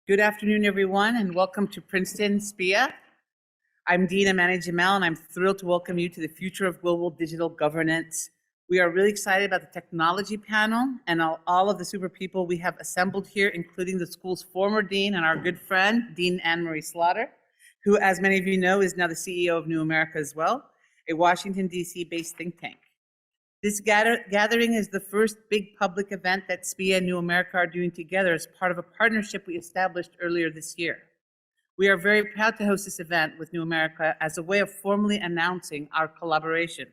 Good afternoon, everyone, and welcome to Princeton SPIA. I'm Dean Amani Jamal, and I'm thrilled to welcome you to the Future of Global Digital Governance. We are really excited about the technology panel and all of the super people we have assembled here, including the school's former dean and our good friend, Dean Anne-Marie Slaughter, who, as many of you know, is now the CEO of New America as well, a Washington, D.C.-based think tank. This gathering is the first big public event that SPIA and New America are doing together as part of a partnership we established earlier this year. We are very proud to host this event with New America as a way of formally announcing our collaboration.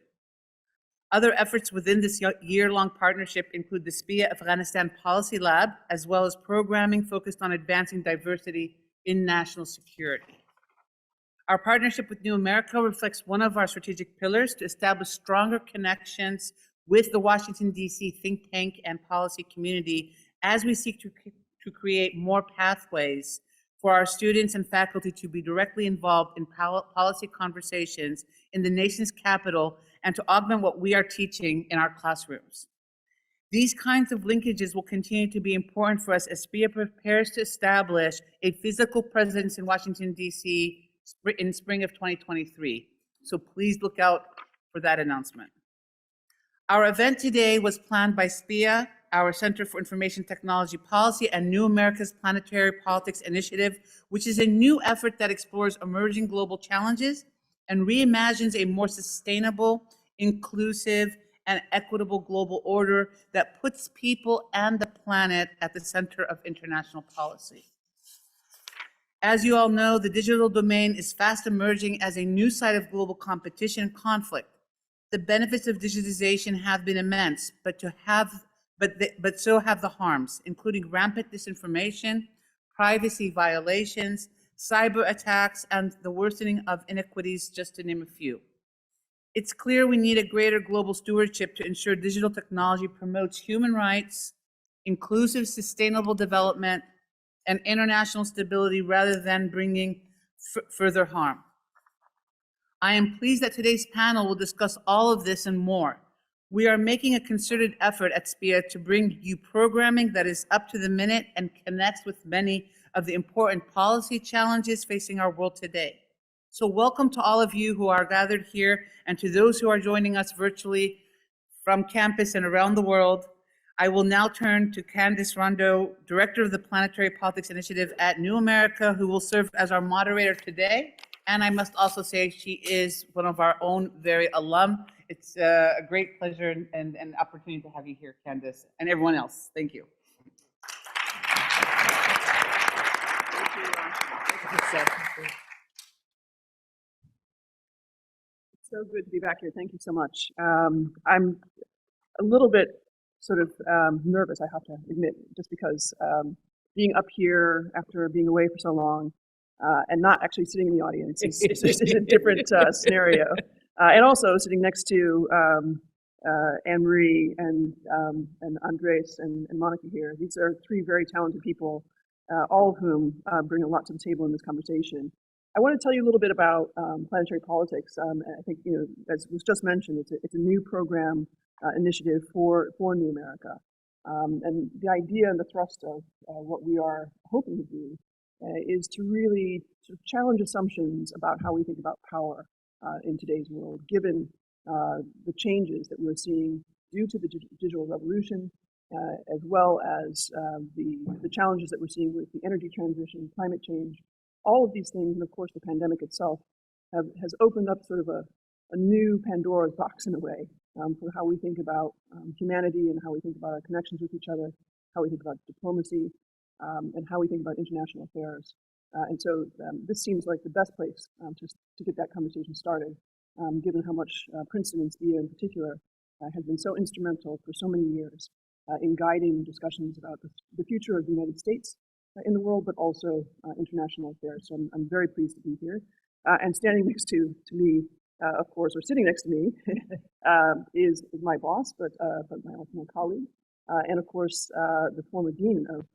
Other efforts within this year-long partnership include the SPIA Afghanistan Policy Lab, as well as programming focused on advancing diversity in national security. Our partnership with New America reflects one of our strategic pillars to establish stronger connections with the Washington, D.C. think tank and policy community as we seek to create more pathways for our students and faculty to be directly involved in policy conversations in the nation's capital and to augment what we are teaching in our classrooms. These kinds of linkages will continue to be important for us as SPIA prepares to establish a physical presence in Washington, D.C. in spring of 2023. So please look out for that announcement. Our event today was planned by SPIA, our Center for Information Technology Policy, and New America's Planetary Politics Initiative, which is a new effort that explores emerging global challenges and reimagines a more sustainable, inclusive, and equitable global order that puts people and the planet at the center of international policy. As you all know, the digital domain is fast emerging as a new site of global competition and conflict. The benefits of digitization have been immense, but so have the harms, including rampant disinformation, privacy violations, cyber attacks, and the worsening of inequalities, just to name a few. It's clear we need a greater global stewardship to ensure digital technology promotes human rights, inclusive, sustainable development, and international stability rather than bringing further harm. I am pleased that today's panel will discuss all of this and more. We are making a concerted effort at SPIA to bring you programming that is up to the minute and connects with many of the important policy challenges facing our world today. So welcome to all of you who are gathered here and to those who are joining us virtually from campus and around the world. I will now turn to Candice Rondo, Director of the Planetary Politics Initiative at New America, who will serve as our moderator today. And I must also say she is one of our own very alum. It's a great pleasure and opportunity to have you here, Candice, and everyone else. Thank you. It's so good to be back here. Thank you so much. I'm a little bit sort of nervous, I have to admit, just because being up here after being away for so long and not actually sitting in the audience is a different scenario. And also sitting next to Anne-Marie and Andres and Monica here. These are three very talented people, all of whom bring a lot to the table in this conversation. I want to tell you a little bit about planetary politics. I think, as was just mentioned, it's a new program initiative for New America. And the idea and the thrust of what we are hoping to do is to really sort of challenge assumptions about how we think about power in today's world, given the changes that we're seeing due to the digital revolution, as well as the challenges that we're seeing with the energy transition, climate change. All of these things, and of course the pandemic itself, has opened up sort of a new Pandora's box in a way for how we think about humanity and how we think about our connections with each other, how we think about diplomacy, and how we think about international affairs. And so this seems like the best place to get that conversation started, given how much Princeton and SPIA in particular has been so instrumental for so many years in guiding discussions about the future of the United States in the world, but also international affairs. So I'm very pleased to be here. And standing next to me, of course, or sitting next to me, is my boss, but my colleague, and of course the former dean of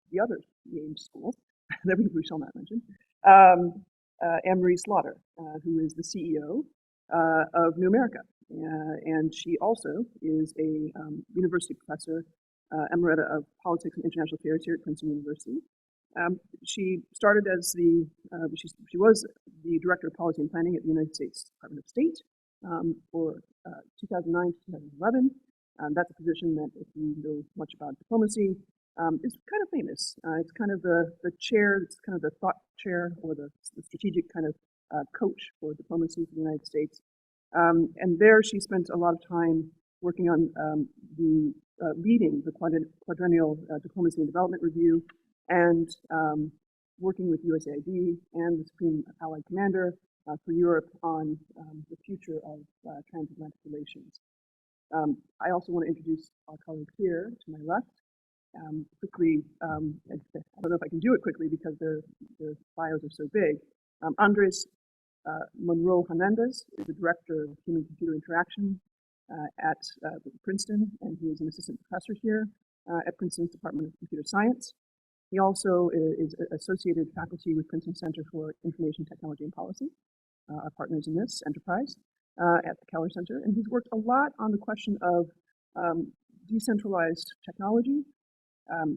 the other named school that we shall not mention, Anne-Marie Slaughter, who is the CEO of New America, and she also is a university professor Emerita of Politics and International Affairs here at Princeton University. She started as she was the Director of Policy and Planning at the United States Department of State for 2009 to 2011. That's a position that, if you know much about diplomacy, is kind of famous. It's kind of the chair, it's kind of the thought chair or the strategic kind of coach for diplomacy for the United States. And there she spent a lot of time working on leading the quadrennial diplomacy and development review and working with USAID and the Supreme Allied Commander for Europe on the future of transatlantic relations. I also want to introduce our colleague here to my left. Quickly, I don't know if I can do it quickly because their bios are so big. Andres Monroe Hernandez is the Director of Human-Computer Interaction at Princeton, and he is an assistant professor here at Princeton's Department of Computer Science. He also is associated faculty with Princeton Center for Information Technology and Policy, our partners in this enterprise at the Keller Center, and he's worked a lot on the question of decentralized technology.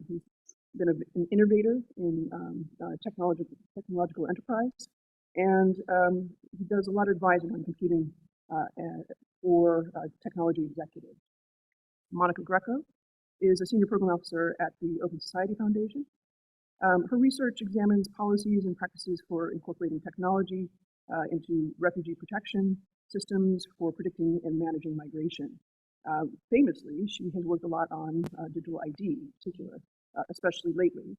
He's been an innovator in technological enterprise, and he does a lot of advising on computing for technology executives. Monica Greco is a senior program officer at the Open Society Foundation. Her research examines policies and practices for incorporating technology into refugee protection systems for predicting and managing migration. Famously, she has worked a lot on digital ID in particular, especially lately,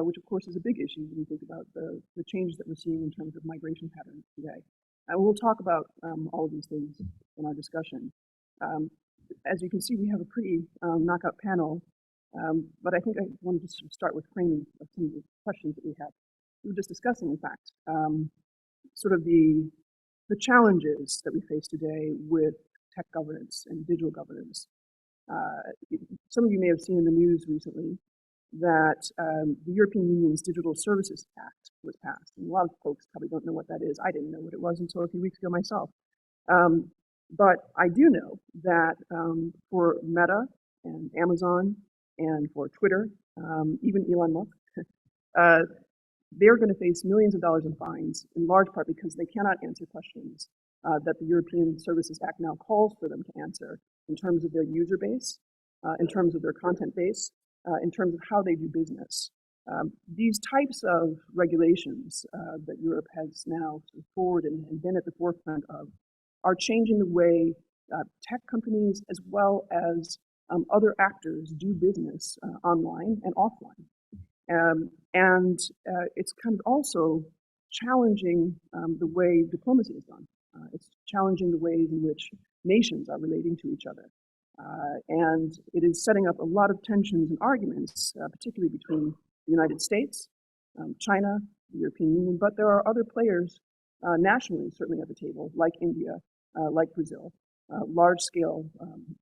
which of course is a big issue when you think about the change that we're seeing in terms of migration patterns today. And we'll talk about all of these things in our discussion. As you can see, we have a pretty knockout panel, but I think I wanted to start with framing of some of the questions that we have. We were just discussing, in fact, sort of the challenges that we face today with tech governance and digital governance. Some of you may have seen in the news recently that the European Union's Digital Services Act was passed. And a lot of folks probably don't know what that is. I didn't know what it was until a few weeks ago myself. But I do know that for Meta and Amazon and for Twitter, even Elon Musk, they're going to face millions of dollars in fines, in large part because they cannot answer questions that the European Services Act now calls for them to answer in terms of their user base, in terms of their content base, in terms of how they do business. These types of regulations that Europe has now forward and been at the forefront of are changing the way tech companies as well as other actors do business online and offline. And it's kind of also challenging the way diplomacy is done. It's challenging the ways in which nations are relating to each other. And it is setting up a lot of tensions and arguments, particularly between the United States, China, the European Union, but there are other players nationally, certainly at the table, like India, like Brazil, large-scale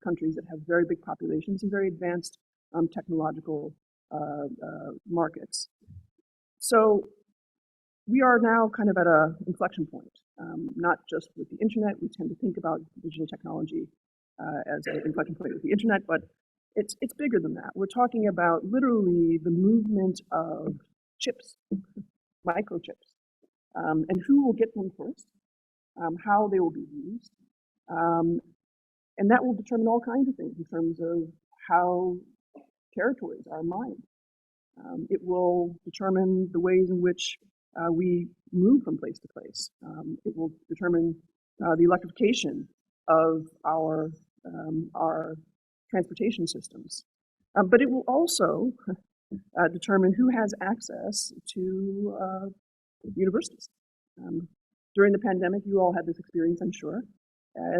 countries that have very big populations and very advanced technological markets. So we are now kind of at an inflection point, not just with the internet. We tend to think about digital technology as an inflection point with the internet, but it's bigger than that. We're talking about literally the movement of chips, microchips, and who will get them first, how they will be used, and that will determine all kinds of things in terms of how territories are mined. It will determine the ways in which we move from place to place. It will determine the electrification of our transportation systems. But it will also determine who has access to universities. During the pandemic, you all had this experience, I'm sure,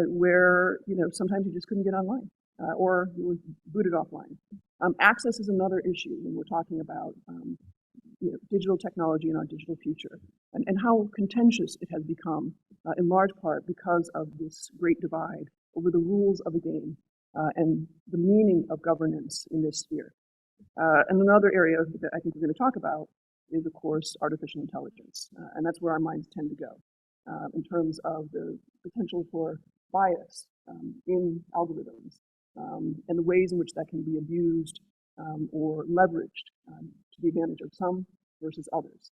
where sometimes you just couldn't get online or you were booted offline. Access is another issue when we're talking about digital technology and our digital future, and how contentious it has become, in large part because of this great divide over the rules of the game and the meaning of governance in this sphere. And another area that I think we're going to talk about is, of course, artificial intelligence, and that's where our minds tend to go in terms of the potential for bias in algorithms and the ways in which that can be abused or leveraged to the advantage of some versus others.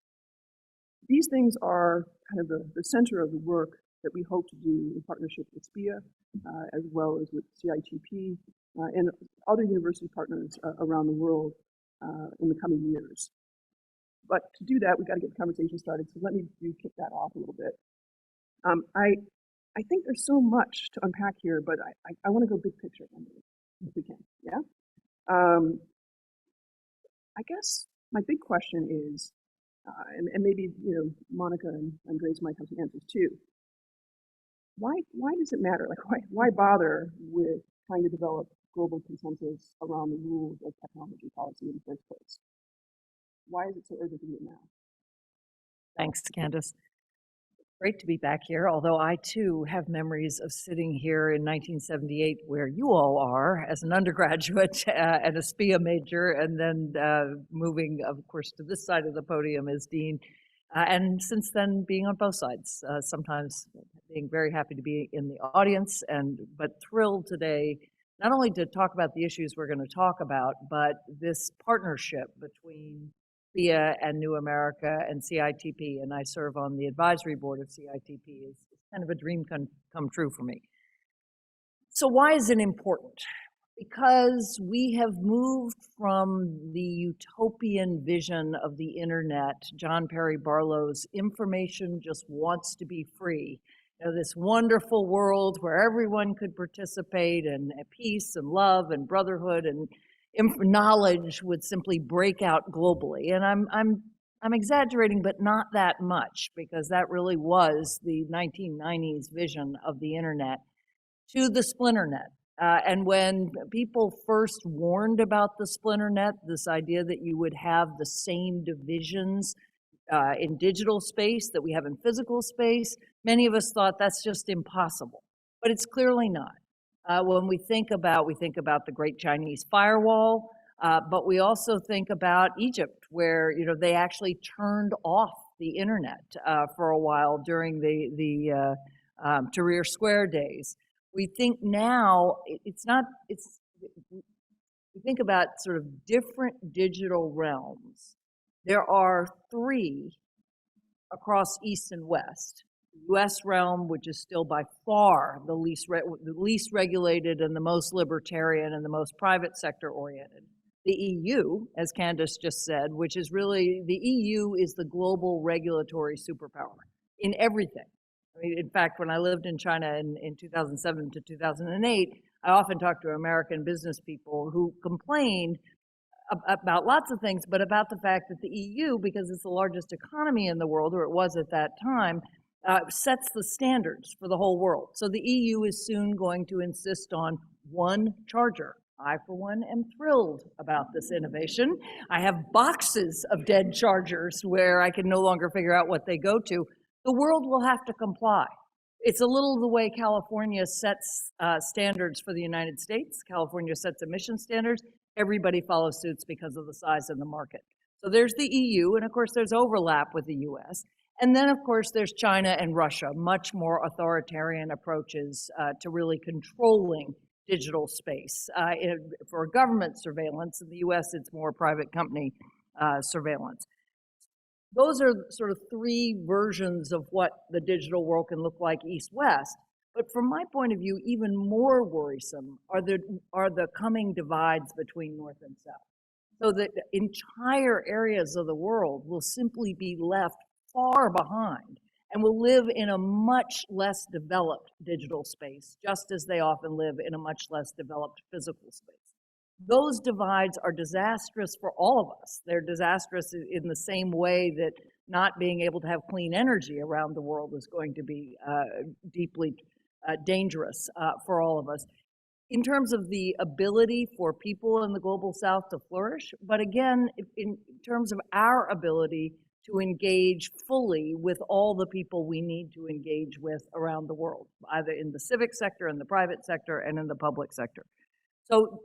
These things are kind of the center of the work that we hope to do in partnership with SPIA, as well as with CITP and other university partners around the world in the coming years. But to do that, we've got to get the conversation started. So let me kick that off a little bit. I think there's so much to unpack here, but I want to go big picture if we can. Yeah. I guess my big question is, and maybe Monica and Andres might have some answers too. Why does it matter? Like why bother with trying to develop global consensus around the rules of technology policy in the first place? Why is it so urgent to do it now? Thanks, Candace. Great to be back here, although I too have memories of sitting here in 1978 where you all are as an undergraduate and a SPIA major, and then moving, of course, to this side of the podium as dean, and since then being on both sides, sometimes being very happy to be in the audience, but thrilled today not only to talk about the issues we're going to talk about, but this partnership between SPIA and New America and CITP, and I serve on the advisory board of CITP, is kind of a dream come true for me. So why is it important? Because we have moved from the utopian vision of the internet, John Perry Barlow's information just wants to be free, this wonderful world where everyone could participate and peace and love and brotherhood and knowledge would simply break out globally. And I'm exaggerating, but not that much, because that really was the 1990s vision of the internet, to the splinternet. And when people first warned about the splinternet, this idea that you would have the same divisions in digital space that we have in physical space, many of us thought that's just impossible. But it's clearly not. When we think about the Great Chinese Firewall, but we also think about Egypt, where they actually turned off the internet for a while during the Tahrir Square days. We think now we think about sort of different digital realms. There are three across East and West. The U.S. realm, which is still by far the least regulated and the most libertarian and the most private sector oriented. The EU, as Candace just said, which is really, the EU is the global regulatory superpower in everything. I mean, in fact, when I lived in China in 2007 to 2008, I often talked to American business people who complained about lots of things, but about the fact that the EU, because it's the largest economy in the world, or it was at that time, sets the standards for the whole world. So the EU is soon going to insist on one charger. I, for one, am thrilled about this innovation. I have boxes of dead chargers where I can no longer figure out what they go to. The world will have to comply. It's a little the way California sets standards for the United States. California sets emission standards. Everybody follows suits because of the size of the market. So there's the EU, and of course there's overlap with the US. And then, of course, there's China and Russia, much more authoritarian approaches to really controlling digital space. For government surveillance, in the US, it's more private company surveillance. Those are sort of three versions of what the digital world can look like east-west. But from my point of view, even more worrisome are the coming divides between north and south. So that entire areas of the world will simply be left far behind and will live in a much less developed digital space, just as they often live in a much less developed physical space. Those divides are disastrous for all of us. They're disastrous in the same way that not being able to have clean energy around the world is going to be deeply dangerous for all of us, in terms of the ability for people in the global south to flourish, but again, in terms of our ability to engage fully with all the people we need to engage with around the world, either in the civic sector, in the private sector, and in the public sector. So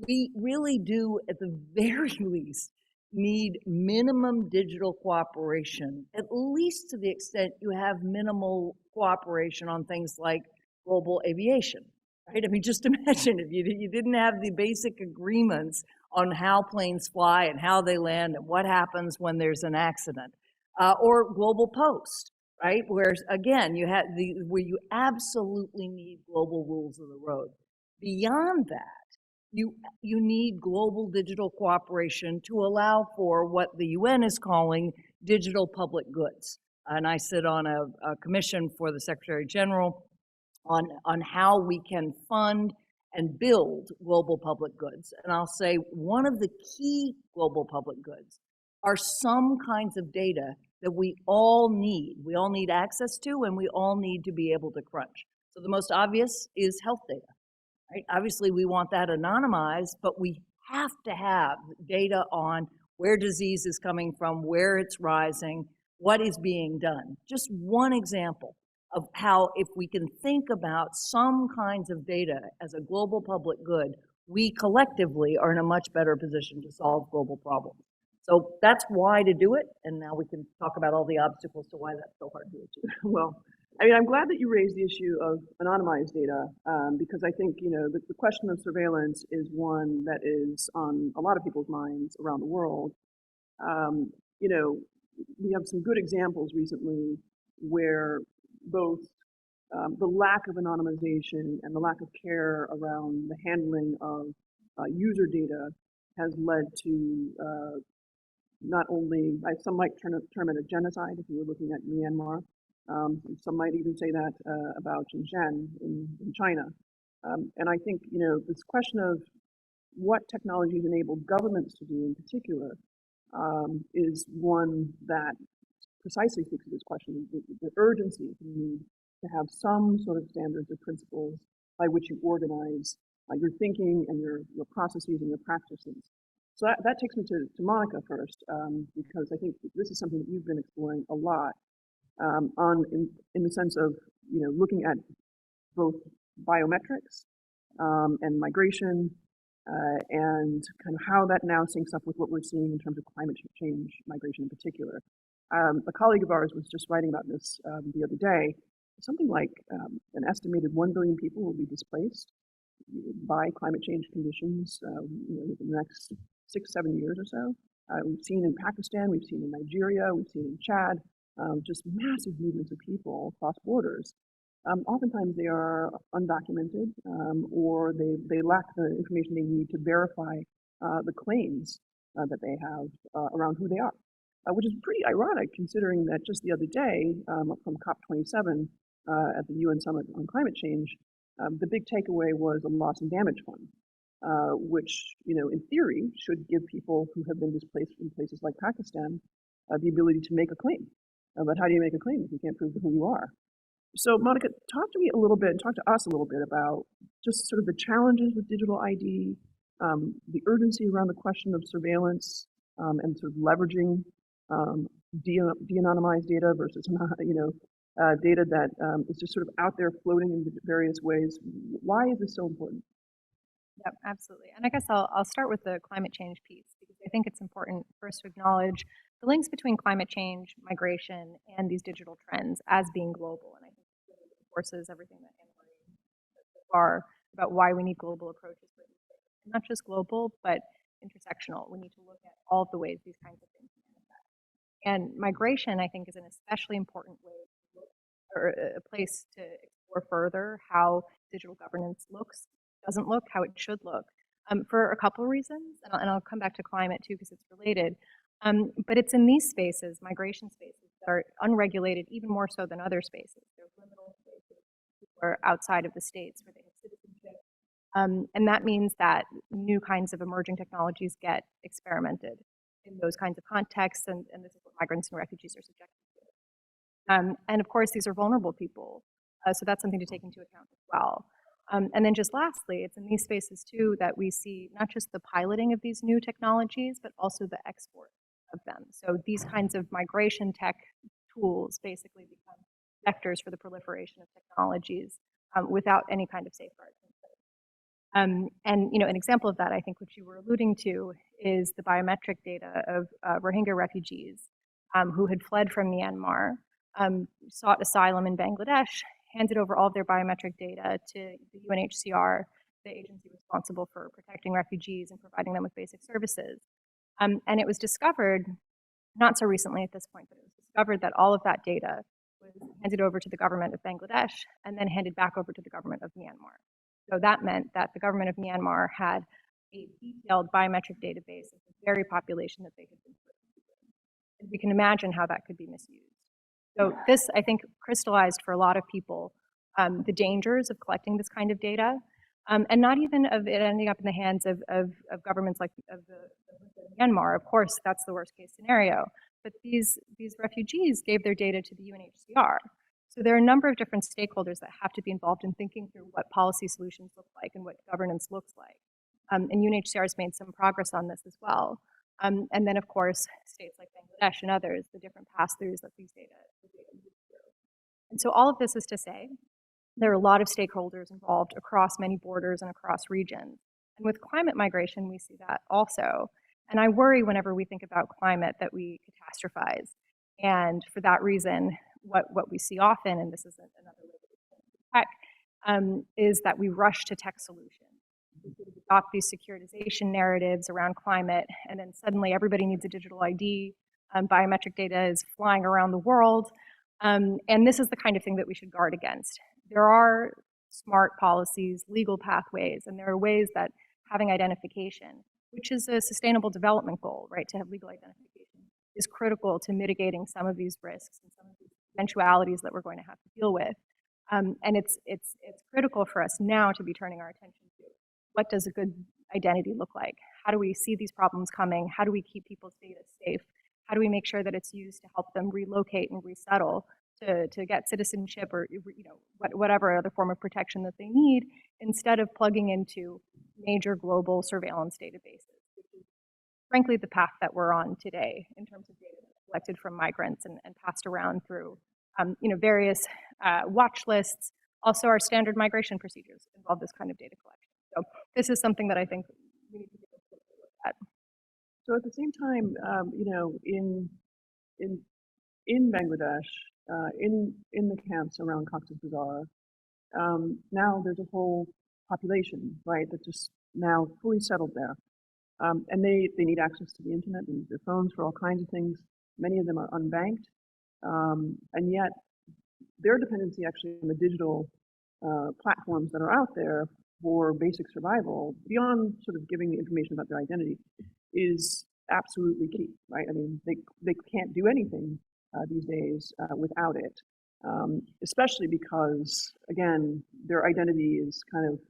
we really do, at the very least, need minimum digital cooperation, at least to the extent you have minimal cooperation on things like global aviation, right? I mean, just imagine if you didn't have the basic agreements on how planes fly and how they land and what happens when there's an accident. Or Global Post, right? Where, again, where you absolutely need global rules of the road. Beyond that, you need global digital cooperation to allow for what the UN is calling digital public goods. And I sit on a commission for the Secretary General on how we can fund and build global public goods. And I'll say one of the key global public goods are some kinds of data that we all need. We all need access to, and we all need to be able to crunch. So the most obvious is health data, right? Obviously, we want that anonymized, but we have to have data on where disease is coming from, where it's rising, what is being done. Just one example of how, if we can think about some kinds of data as a global public good, we collectively are in a much better position to solve global problems. So that's why to do it, and now we can talk about all the obstacles to why that's so hard to achieve. Well, I mean, I'm glad that you raised the issue of anonymized data, because I think, the question of surveillance is one that is on a lot of people's minds around the world. We have some good examples recently where both the lack of anonymization and the lack of care around the handling of user data has led to not only, some might term it a genocide if you were looking at Myanmar. Some might even say that about Xinjiang in China. And I think, this question of what technologies enable governments to do in particular is one that precisely speaks to this question, the urgency, the need to have some sort of standards or principles by which you organize your thinking and your processes and your practices. So that takes me to Monica first, because I think this is something that you've been exploring a lot in the sense of looking at both biometrics and migration and kind of how that now syncs up with what we're seeing in terms of climate change migration in particular. A colleague of ours was just writing about this the other day. Something like an estimated 1 billion people will be displaced by climate change conditions within the next 6-7 years or so. We've seen in Pakistan, we've seen in Nigeria, we've seen in Chad, just massive movements of people across borders. Oftentimes they are undocumented or they lack the information they need to verify the claims that they have around who they are. Which is pretty ironic considering that just the other day from COP27 at the UN Summit on Climate Change, the big takeaway was a loss and damage fund, which, in theory, should give people who have been displaced in places like Pakistan the ability to make a claim. But how do you make a claim if you can't prove who you are? So, Monica, talk to me a little bit, talk to us a little bit about just sort of the challenges with digital ID, the urgency around the question of surveillance and sort of leveraging de-anonymized data versus data that is just sort of out there floating in various ways. Why is this so important? Yep, absolutely. And I guess I'll start with the climate change piece because I think it's important first to acknowledge the links between climate change, migration, and these digital trends as being global. And I think it really reinforces everything that Anne-Marie said so far about why we need global approaches. Not just global, but intersectional. We need to look at all of the ways these kinds of things manifest. And migration, I think, is an especially important way to look, or a place to explore further how digital governance doesn't look, how it should look, for a couple of reasons. And I'll come back to climate too, because it's related. But it's in these spaces, migration spaces, that are unregulated even more so than other spaces. They're liminal spaces that are outside of the states where they have citizenship. And that means that new kinds of emerging technologies get experimented in those kinds of contexts, and this is what migrants and refugees are subjected to. And of course, these are vulnerable people, so that's something to take into account as well. And then just lastly, it's in these spaces too that we see not just the piloting of these new technologies, but also the export of them. So these kinds of migration tech tools basically become vectors for the proliferation of technologies without any kind of safeguards. And an example of that, I think, which you were alluding to, is the biometric data of Rohingya refugees who had fled from Myanmar, sought asylum in Bangladesh, handed over all of their biometric data to the UNHCR. the agency responsible for protecting refugees and providing them with basic services. And it was discovered, not so recently at this point, but it was discovered that all of that data was handed over to the government of Bangladesh and then handed back over to the government of Myanmar. So that meant that the government of Myanmar had a detailed biometric database of the very population that they had been put into. And we can imagine how that could be misused. So this, I think, crystallized for a lot of people the dangers of collecting this kind of data, and not even of it ending up in the hands of governments like of Myanmar. Of course, that's the worst case scenario. But these refugees gave their data to the UNHCR. So there are a number of different stakeholders that have to be involved in thinking through what policy solutions look like and what governance looks like. And UNHCR has made some progress on this as well. And then, of course, states like Bangladesh and others, the different pass-throughs that these data move through. And so all of this is to say, there are a lot of stakeholders involved across many borders and across regions. And with climate migration, we see that also. And I worry whenever we think about climate that we catastrophize. And for that reason, what we see often, and this is another way to tech, is that we rush to tech solutions. We adopt these securitization narratives around climate, and then suddenly everybody needs a digital ID. Biometric data is flying around the world. And this is the kind of thing that we should guard against. There are smart policies, legal pathways, and there are ways that having identification, which is a sustainable development goal, right, to have legal identification, is critical to mitigating some of these risks and some of these eventualities that we're going to have to deal with. And it's critical for us now to be turning our attention to what does a good identity look like? How do we see these problems coming? How do we keep people's data safe? How do we make sure that it's used to help them relocate and resettle, to get citizenship or whatever other form of protection that they need, instead of plugging into major global surveillance databases, which is frankly the path that we're on today in terms of data collected from migrants and passed around through various watch lists. Also, our standard migration procedures involve this kind of data collection. So this is something that I think we need to take a look at. So at the same time, in Bangladesh, in the camps around Cox's Bazar, now there's a whole population, right, that's just now fully settled there. And they need access to the internet, they need their phones for all kinds of things. Many of them are unbanked. And yet their dependency actually on the digital platforms that are out there for basic survival, beyond sort of giving the information about their identity, is absolutely key, right? I mean, they can't do anything these days without it, especially because, again, their identity is kind of,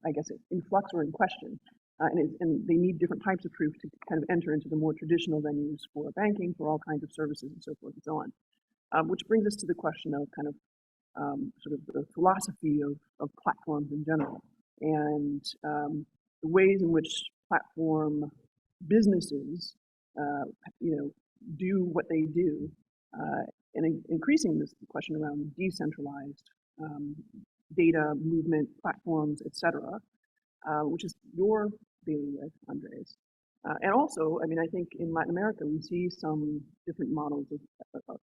I guess, in flux or in question. And they need different types of proof to kind of enter into the more traditional venues for banking, for all kinds of services and so forth and so on. Which brings us to the question of kind of sort of the philosophy of platforms in general, and the ways in which platform businesses, do what they do, and increasing this question around decentralized data movement platforms, etc., which is your bailiwick, Andres. And also, I mean, I think in Latin America we see some different models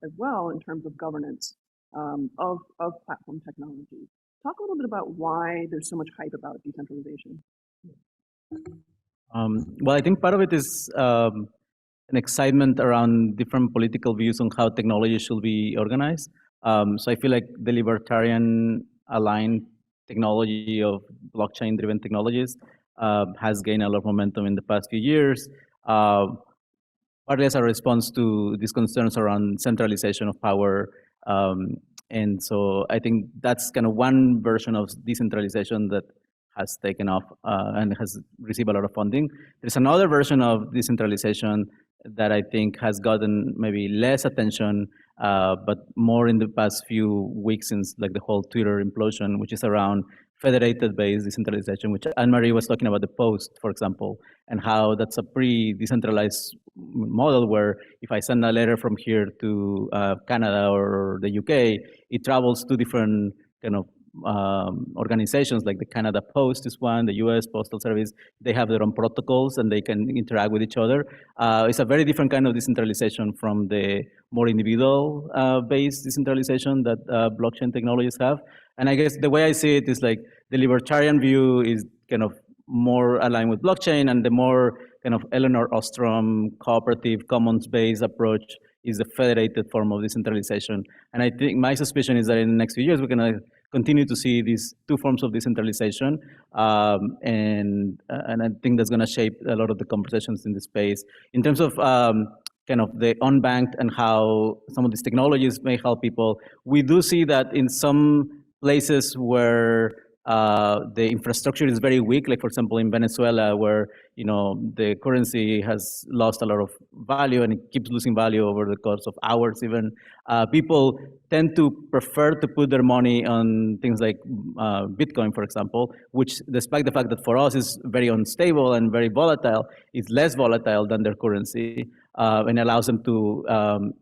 as well in terms of governance of platform technology. Talk a little bit about why there's so much hype about decentralization. Well, I think part of it is an excitement around different political views on how technology should be organized. So I feel like the libertarian aligned technology of blockchain-driven technologies has gained a lot of momentum in the past few years, partly as a response to these concerns around centralization of power. And so I think that's kind of one version of decentralization that has taken off and has received a lot of funding. There's another version of decentralization that I think has gotten maybe less attention, but more in the past few weeks since like the whole Twitter implosion, which is around federated-based decentralization, which Anne-Marie was talking about the Post, for example, and how that's a pretty decentralized model where if I send a letter from here to Canada or the UK, it travels to different kind of organizations like the Canada Post is one, the U.S. Postal Service. They have their own protocols and they can interact with each other. It's a very different kind of decentralization from the more individual-based decentralization that blockchain technologies have. And I guess the way I see it is like the libertarian view is kind of more aligned with blockchain, and the more kind of Eleanor Ostrom cooperative commons-based approach is the federated form of decentralization. And I think my suspicion is that in the next few years, we're going to continue to see these two forms of decentralization. And I think that's going to shape a lot of the conversations in this space. In terms of kind of the unbanked and how some of these technologies may help people, we do see that in some places where the infrastructure is very weak, like for example in Venezuela, where the currency has lost a lot of value and it keeps losing value over the course of hours even. People tend to prefer to put their money on things like Bitcoin, for example, which despite the fact that for us is very unstable and very volatile, is less volatile than their currency. And allows them to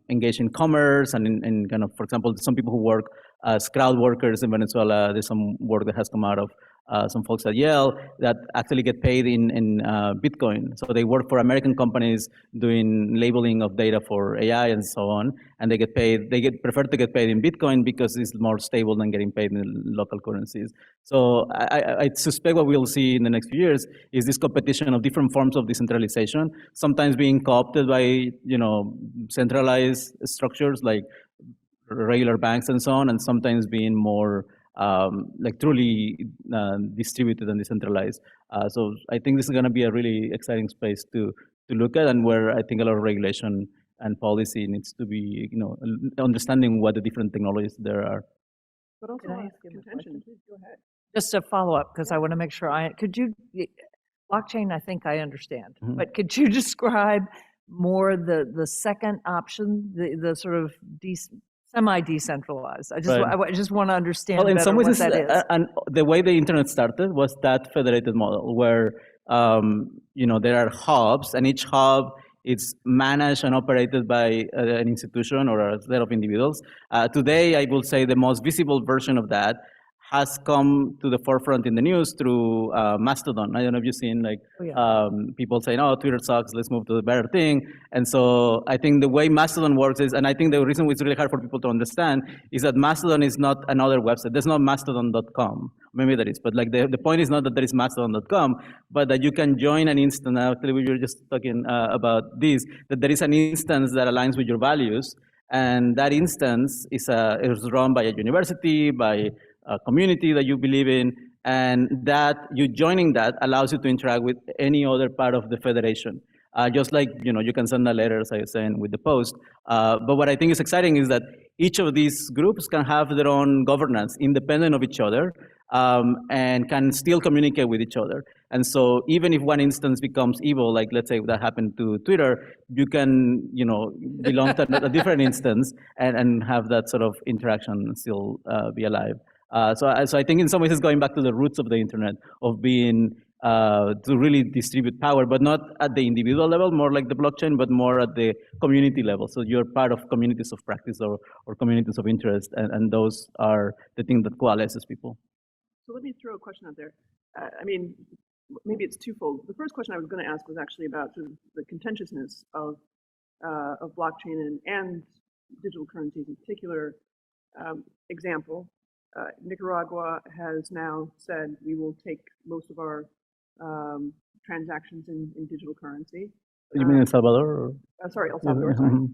engage in commerce and in kind of, for example, some people who work as crowd workers in Venezuela. There's some work that has come out of some folks at Yale that actually get paid in Bitcoin. So they work for American companies doing labeling of data for AI and so on, and they get paid. Prefer to get paid in Bitcoin because it's more stable than getting paid in local currencies. So I suspect what we'll see in the next few years is this competition of different forms of decentralization, sometimes being co-opted by centralized structures like regular banks and so on, and sometimes being more like truly distributed and decentralized. So I think this is going to be a really exciting space to look at, and where I think a lot of regulation and policy needs to be, understanding what the different technologies there are. But also Can I ask him a contention. Please go ahead. Just a follow-up, because I want to make sure blockchain, I think I understand, but could you describe more the second option, the sort of semi-decentralized? I just want to understand well, in better some ways, what that is. And the way the internet started was that federated model where there are hubs, and each hub is managed and operated by an institution or a set of individuals. Today, I will say the most visible version of that has come to the forefront in the news through Mastodon. I don't know if you've seen people saying, "Oh, Twitter sucks. Let's move to the better thing." And so I think the way Mastodon works is, and I think the reason it's really hard for people to understand is that Mastodon is not another website. There's no Mastodon.com. Maybe there is, but like the point is not that there is Mastodon.com, but that you can join an instance. Actually, we were just talking about this, that there is an instance that aligns with your values, and that instance is run by a university, by a community that you believe in, and that you joining that allows you to interact with any other part of the federation. Just like you can send a letter, as I was saying, with the post. But what I think is exciting is that each of these groups can have their own governance, independent of each other, and can still communicate with each other. And so even if one instance becomes evil, like let's say that happened to Twitter, you can belong to a different instance and have that sort of interaction and still be alive. So I think in some ways it's going back to the roots of the internet, of being to really distribute power, but not at the individual level, more like the blockchain, but more at the community level. So you're part of communities of practice or communities of interest, and those are the thing that coalesces people. So let me throw a question out there. I mean, maybe it's twofold. The first question I was going to ask was actually about sort of the contentiousness of blockchain and digital currencies in particular. Example. Nicaragua has now said we will take most of our transactions in digital currency. You mean El Salvador? Sorry, El Salvador. Sorry.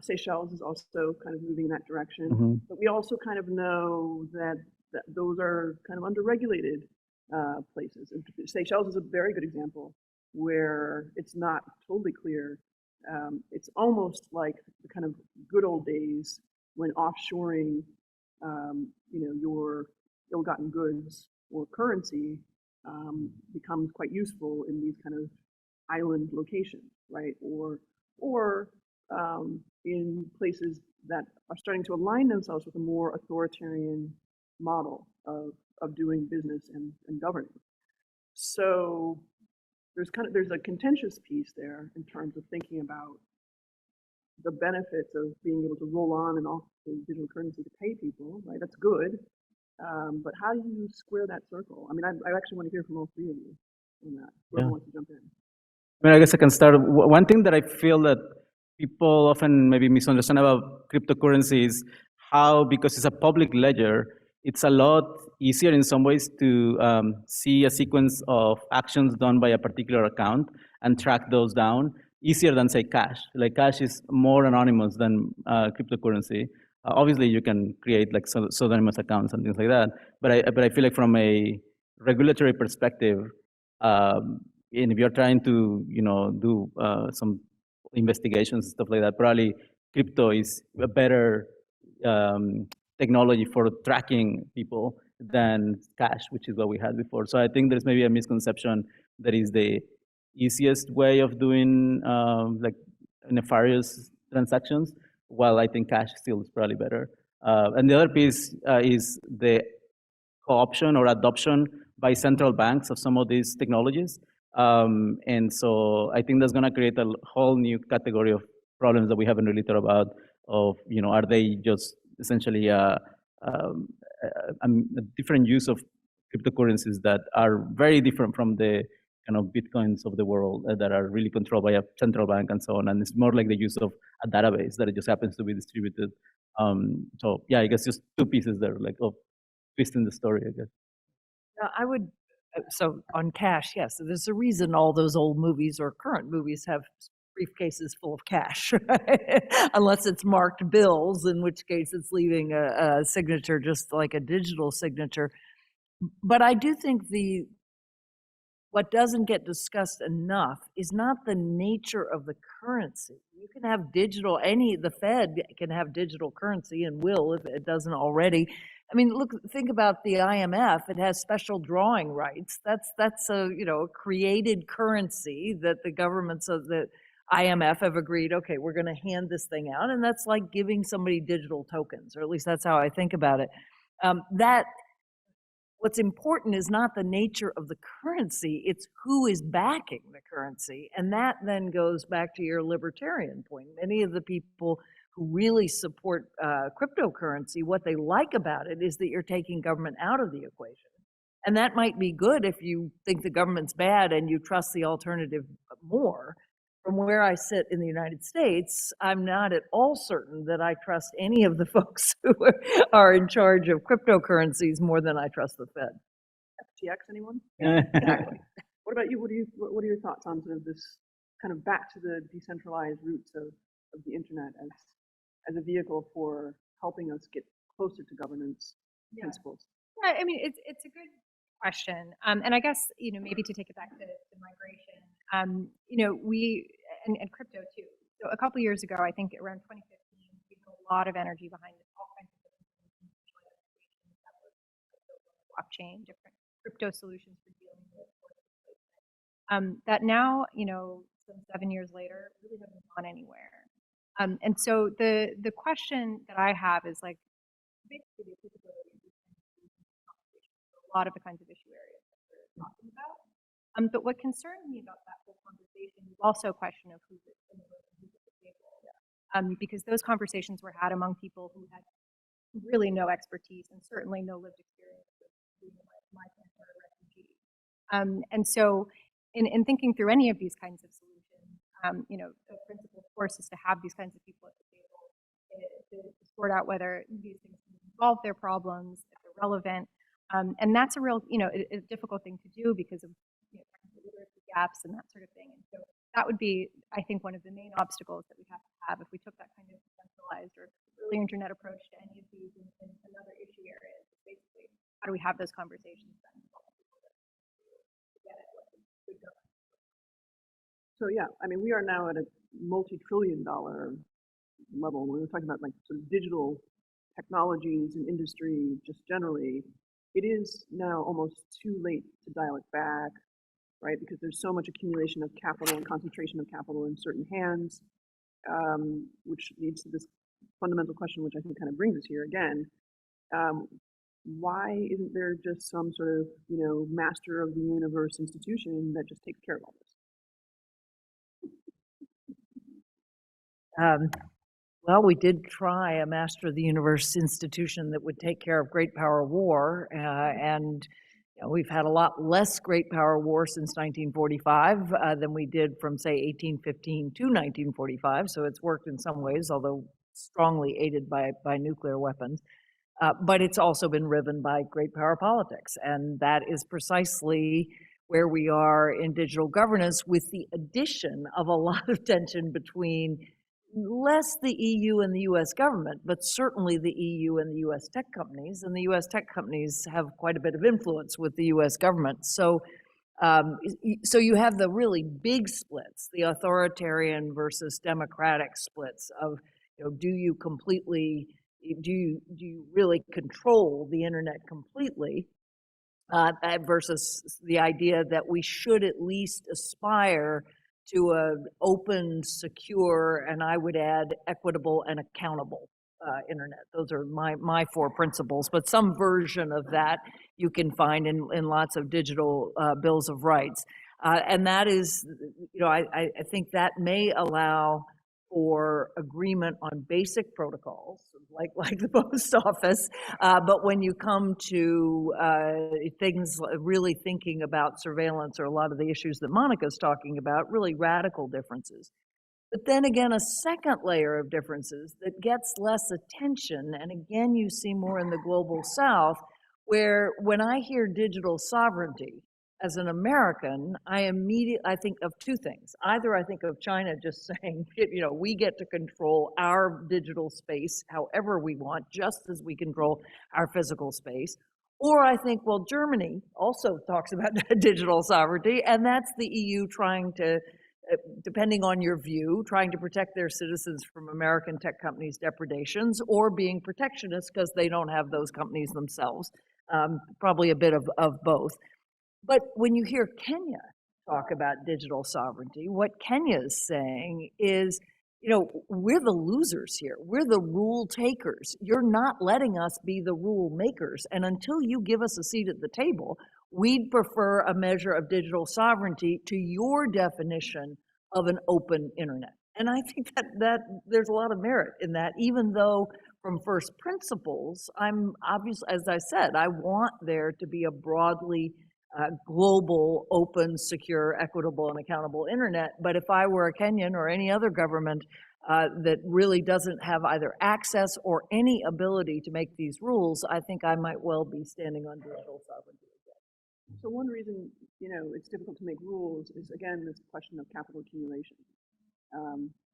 Seychelles is also kind of moving in that direction. But we also kind of know that those are kind of underregulated places. And Seychelles is a very good example where it's not totally clear. It's almost like the kind of good old days when offshoring your ill-gotten goods or currency becomes quite useful in these kind of island locations, right? Or in places that are starting to align themselves with a more authoritarian model of doing business and governing. So there's a contentious piece there in terms of thinking about the benefits of being able to roll on and off the digital currency to pay people, right? That's good. But how do you square that circle? I mean, I actually want to hear from all three of you on that. Whoever Yeah. wants to jump in. I mean, I guess I can start. One thing that I feel that people often maybe misunderstand about cryptocurrency is how, because it's a public ledger, it's a lot easier in some ways to see a sequence of actions done by a particular account and track those down, easier than, say, cash. Like cash is more anonymous than cryptocurrency. Obviously, you can create like pseudonymous accounts and things like that, but I feel like from a regulatory perspective, um, and if you're trying to, do some investigations, stuff like that, probably crypto is a better technology for tracking people than cash, which is what we had before. So I think there's maybe a misconception that is the easiest way of doing like nefarious transactions, while I think cash still is probably better. And the other piece is the co-option or adoption by central banks of some of these technologies. And so I think that's going to create a whole new category of problems that we haven't really thought about of, are they just essentially a different use of cryptocurrencies that are very different from the kind of Bitcoins of the world that are really controlled by a central bank and so on. And it's more like the use of a database that it just happens to be distributed. So yeah, I guess just two pieces there, like of twist in the story, I guess. Now, I would, so on cash, yes, there's a reason all those old movies or current movies have briefcases full of cash, right? Unless it's marked bills, in which case it's leaving a signature just like a digital signature. But I do think what doesn't get discussed enough is not the nature of the currency. You can have digital, the Fed can have digital currency and will if it doesn't already. I mean, think about the IMF. It has special drawing rights. That's a created currency that the governments of the IMF have agreed, okay, we're going to hand this thing out, and that's like giving somebody digital tokens, or at least that's how I think about it. What's important is not the nature of the currency, it's who is backing the currency. And that then goes back to your libertarian point. Many of the people who really support cryptocurrency, what they like about it is that you're taking government out of the equation. And that might be good if you think the government's bad and you trust the alternative more. From where I sit in the United States, I'm not at all certain that I trust any of the folks who are in charge of cryptocurrencies more than I trust the Fed. FTX, anyone? Exactly. What about you? What are your thoughts on sort of this kind of back to the decentralized roots of the internet as a vehicle for helping us get closer to governance principles? Yeah, I mean, it's a good question. And I guess, maybe to take it back to migration, we, and crypto too. So a couple years ago, I think around 2015, we put a lot of energy behind all kinds of different solutions that were blockchain, different crypto solutions for dealing with that now, some 7 years later, really haven't gone anywhere. And so the question that I have is like, basically the applicability of these kinds of solutions for a lot of the kinds of issue areas that we're talking about. But what concerns me about that whole conversation is also a question of who's at the table. Because those conversations were had among people who had really no expertise and certainly no lived experience with being a migrant or a refugee. And so in thinking through any of these kinds of solutions, the principle, of course, is to have these kinds of people at the table to sort out whether these things can solve their problems, if they're relevant. And that's a real, a difficult thing to do because of technical literacy gaps and that sort of thing. And so that would be, I think, one of the main obstacles that we have if we took that kind of centralized or early internet approach to any of these in another issue areas. Basically, how do we have those conversations then? So yeah, I mean, we are now at a multi-trillion-dollar level. When we're talking about like sort of digital technologies and industry, just generally, it is now almost too late to dial it back, right? Because there's so much accumulation of capital and concentration of capital in certain hands, which leads to this fundamental question, which I think kind of brings us here again. Why isn't there just some sort of, master of the universe institution that just takes care of all this? Well, we did try a Master of the Universe institution that would take care of great power war, and we've had a lot less great power war since 1945 than we did from, say, 1815 to 1945. So it's worked in some ways, although strongly aided by nuclear weapons. But it's also been riven by great power politics, and that is precisely where we are in digital governance, with the addition of a lot of tension between less the EU and the US government, but certainly the EU and the US tech companies. And the US tech companies have quite a bit of influence with the US government. So, so you have the really big splits, the authoritarian versus democratic splits of, do you really control the internet completely? Versus the idea that we should at least aspire to an open, secure, and I would add equitable and accountable internet. Those are my four principles, but some version of that you can find in lots of digital bills of rights. And that is, I think that may allow for agreement on basic protocols, like the post office. But when you come to things, really thinking about surveillance or a lot of the issues that Monica's talking about, really radical differences. But then again, a second layer of differences that gets less attention, and again, you see more in the global South, where when I hear digital sovereignty, as an American, I think of two things. Either I think of China just saying, we get to control our digital space however we want, just as we control our physical space. Or I think, well, Germany also talks about digital sovereignty, and that's the EU trying to, depending on your view, trying to protect their citizens from American tech companies' depredations, or being protectionist because they don't have those companies themselves. Probably a bit of both. But when you hear Kenya talk about digital sovereignty, what Kenya is saying is, we're the losers here. We're the rule takers. You're not letting us be the rule makers. And until you give us a seat at the table, we'd prefer a measure of digital sovereignty to your definition of an open internet. And I think that there's a lot of merit in that, even though from first principles, I'm obviously, as I said, I want there to be a broadly global, open, secure, equitable, and accountable internet. But if I were a Kenyan or any other government that really doesn't have either access or any ability to make these rules, I think I might well be standing on digital sovereignty again. So one reason, it's difficult to make rules is, again, this question of capital accumulation.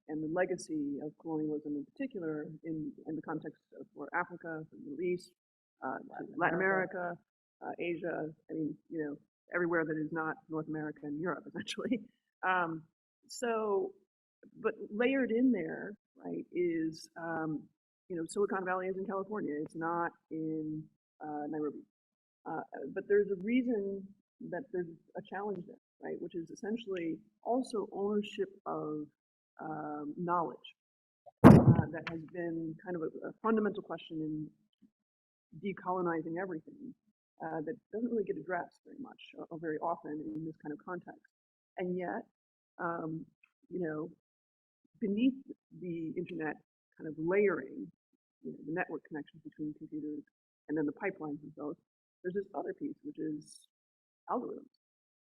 And the legacy of colonialism in particular in the context of for Africa, the Middle East, Latin America, Asia, everywhere that is not North America and Europe, essentially. But layered in there, right, is, Silicon Valley is in California. It's not in Nairobi. But there's a reason that there's a challenge there, right, which is essentially also ownership of knowledge. That has been kind of a fundamental question in decolonizing everything. That doesn't really get addressed very much or very often in this kind of context. And yet, beneath the internet kind of layering, the network connections between computers and then the pipelines themselves, there's this other piece, which is algorithms,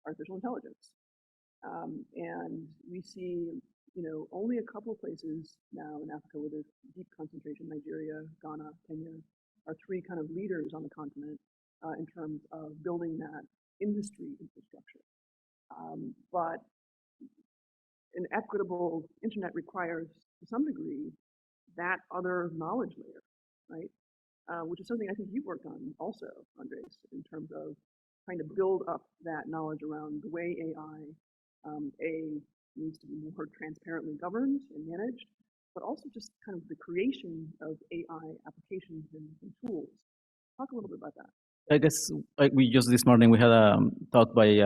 artificial intelligence. And we see, only a couple of places now in Africa where there's deep concentration, Nigeria, Ghana, Kenya, are three kind of leaders on the continent in terms of building that industry infrastructure. But an equitable internet requires, to some degree, that other knowledge layer, right? Which is something I think you've worked on also, Andres, in terms of trying to build up that knowledge around the way AI, needs to be more transparently governed and managed, but also just kind of the creation of AI applications and tools. Talk a little bit about that. I guess this morning we had a talk by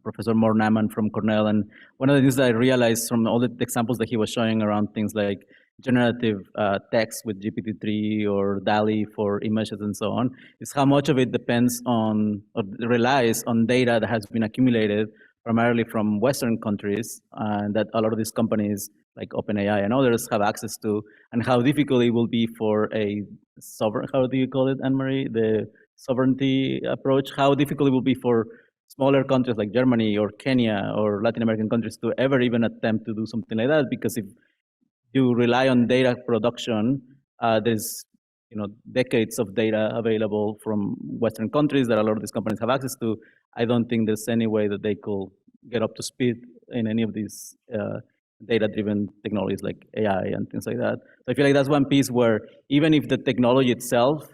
Professor Mornaman from Cornell, and one of the things that I realized from all the examples that he was showing around things like generative text with GPT-3 or DALL-E for images and so on, is how much of it depends on or relies on data that has been accumulated primarily from Western countries, and that a lot of these companies like OpenAI and others have access to, and how difficult it will be for a sovereign, how do you call it, Anne-Marie, the sovereignty approach, how difficult it will be for smaller countries like Germany or Kenya or Latin American countries to ever even attempt to do something like that, because if you rely on data production, there's decades of data available from Western countries that a lot of these companies have access to. I don't think there's any way that they could get up to speed in any of these data-driven technologies like AI and things like that. So I feel like that's one piece where even if the technology itself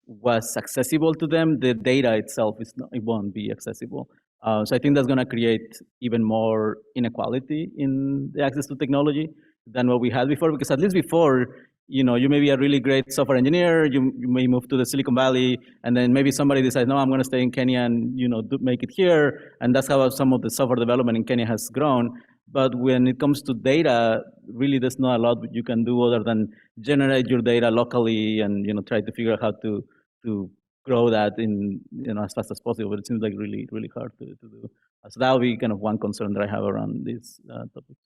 was accessible to them, the data itself it won't be accessible. So I think that's going to create even more inequality in the access to technology than what we had before, because at least before, you may be a really great software engineer, you may move to the Silicon Valley, and then maybe somebody decides, no, I'm going to stay in Kenya and make it here, and that's how some of the software development in Kenya has grown. But when it comes to data, really there's not a lot you can do other than generate your data locally and try to figure out how to grow that in as fast as possible. But it seems like really, really hard to do. So that would be kind of one concern that I have around this topic.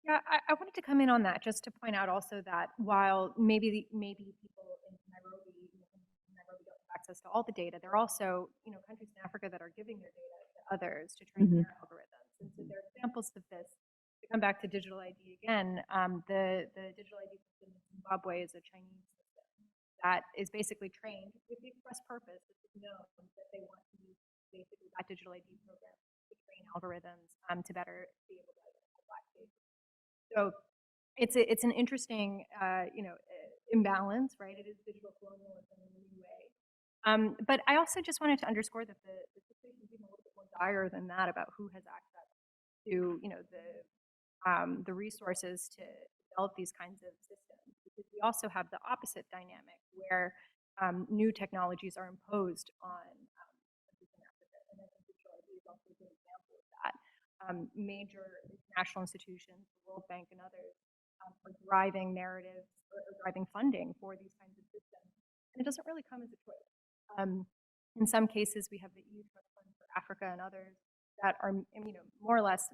Yeah, I wanted to come in on that just to point out also that while maybe people in Nairobi, Nairobi don't have access to all the data, there are also countries in Africa that are giving their data to others to train their algorithms. And so there are examples of this. To come back to digital ID again, the digital ID system in Zimbabwe is a Chinese system that is basically trained with the express purpose that it's known that they want to use basically that digital ID program to train algorithms to better be able to identify Black faces. So it's an interesting imbalance, right? It is digital colonialism in a new way. But I also just wanted to underscore that the situation is even a little bit more dire than that about who has access to the resources to develop these kinds of systems, because we also have the opposite dynamic where new technologies are imposed on countries in Africa, and I think digital ID is also a good example of that. Major international institutions, the World Bank and others, are driving narratives or driving funding for these kinds of systems, and it doesn't really come as a choice. In some cases, we have the EU Trust Fund for Africa and others that are, more or less,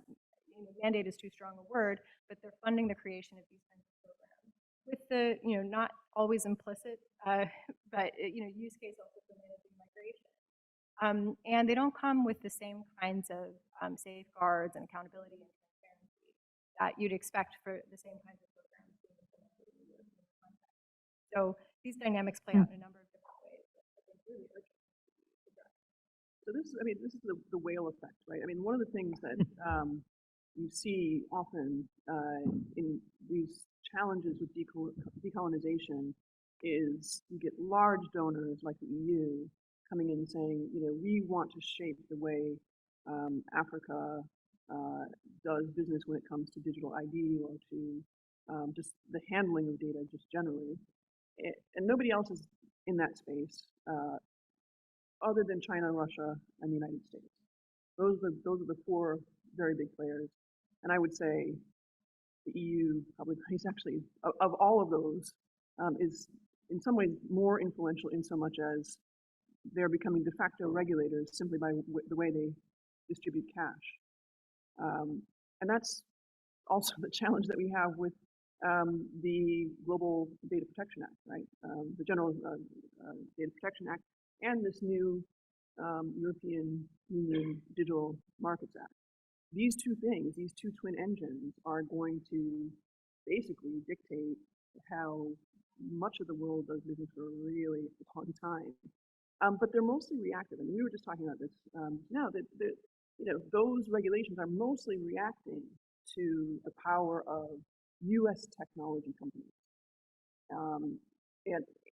mandate is too strong a word, but they're funding the creation of these kinds of programs with the, not always implicit, but use case also for managing migration. And they don't come with the same kinds of safeguards and accountability and transparency that you'd expect for the same kinds of programs being implemented in the European context. So these dynamics play out in a number of different ways that I think really urgent to be addressed. So this is the whale effect, right? I mean, one of the things that you see often in these challenges with decolonization is you get large donors like the EU coming in and saying, we want to shape the way Africa does business when it comes to digital ID or to just the handling of data just generally. And nobody else is in that space other than China, Russia, and the United States. Those are the four very big players. And I would say the EU probably is actually, of all of those, is in some ways more influential in so much as they're becoming de facto regulators simply by the way they distribute cash. And that's also the challenge that we have with the Global Data Protection Act, right? The General Data Protection Act and this new European Union Digital Markets Act. These two things, these two twin engines, are going to basically dictate how much of the world does business for a really long time. But they're mostly reactive. And we were just talking about this now, that those regulations are mostly reacting to the power of US technology companies.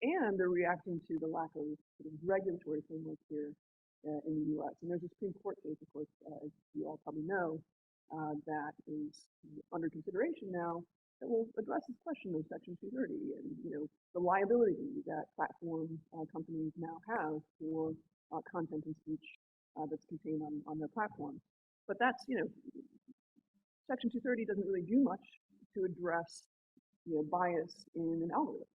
And they're reacting to the lack of sort of regulatory framework here in the US. And there's a Supreme Court case, of course, as you all probably know, that is under consideration now that will address this question of Section 230 and the liability that platform companies now have for content and speech that's contained on their platform. But that's Section 230 doesn't really do much to address bias in an algorithm,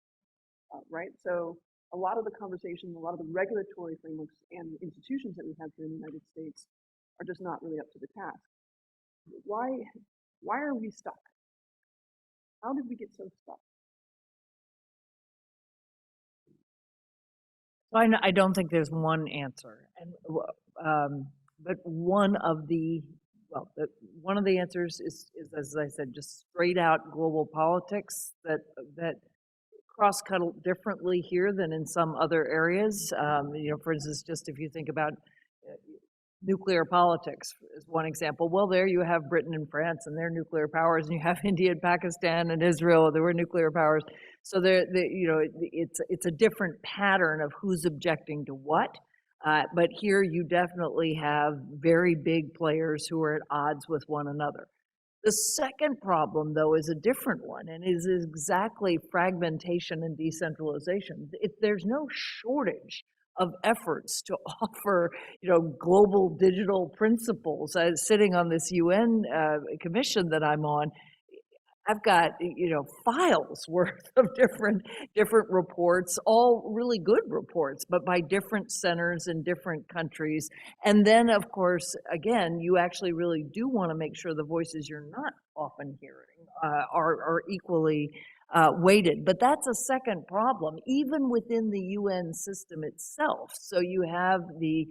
right? So a lot of the conversation, a lot of the regulatory frameworks and institutions that we have here in the United States are just not really up to the task. Why Why are we stuck? How did we get so stuck? I don't think there's one answer, and but one of the one of the answers is, as I said, just straight out global politics that cross cut differently here than in some other areas. For instance, just if you think about nuclear politics is one example. Well, there you have Britain and France and their nuclear powers, and you have India and Pakistan and Israel. There were nuclear powers. So it's a different pattern of who's objecting to what. But here you definitely have very big players who are at odds with one another. The second problem, though, is a different one, and is exactly fragmentation and decentralization. There's no shortage of efforts to offer, global digital principles. Sitting on this UN commission that I'm on, I've got, files worth of different reports, all really good reports, but by different centers in different countries. And then, of course, again, you actually really do want to make sure the voices you're not often hearing are equally weighted. But that's a second problem, even within the UN system itself. So you have the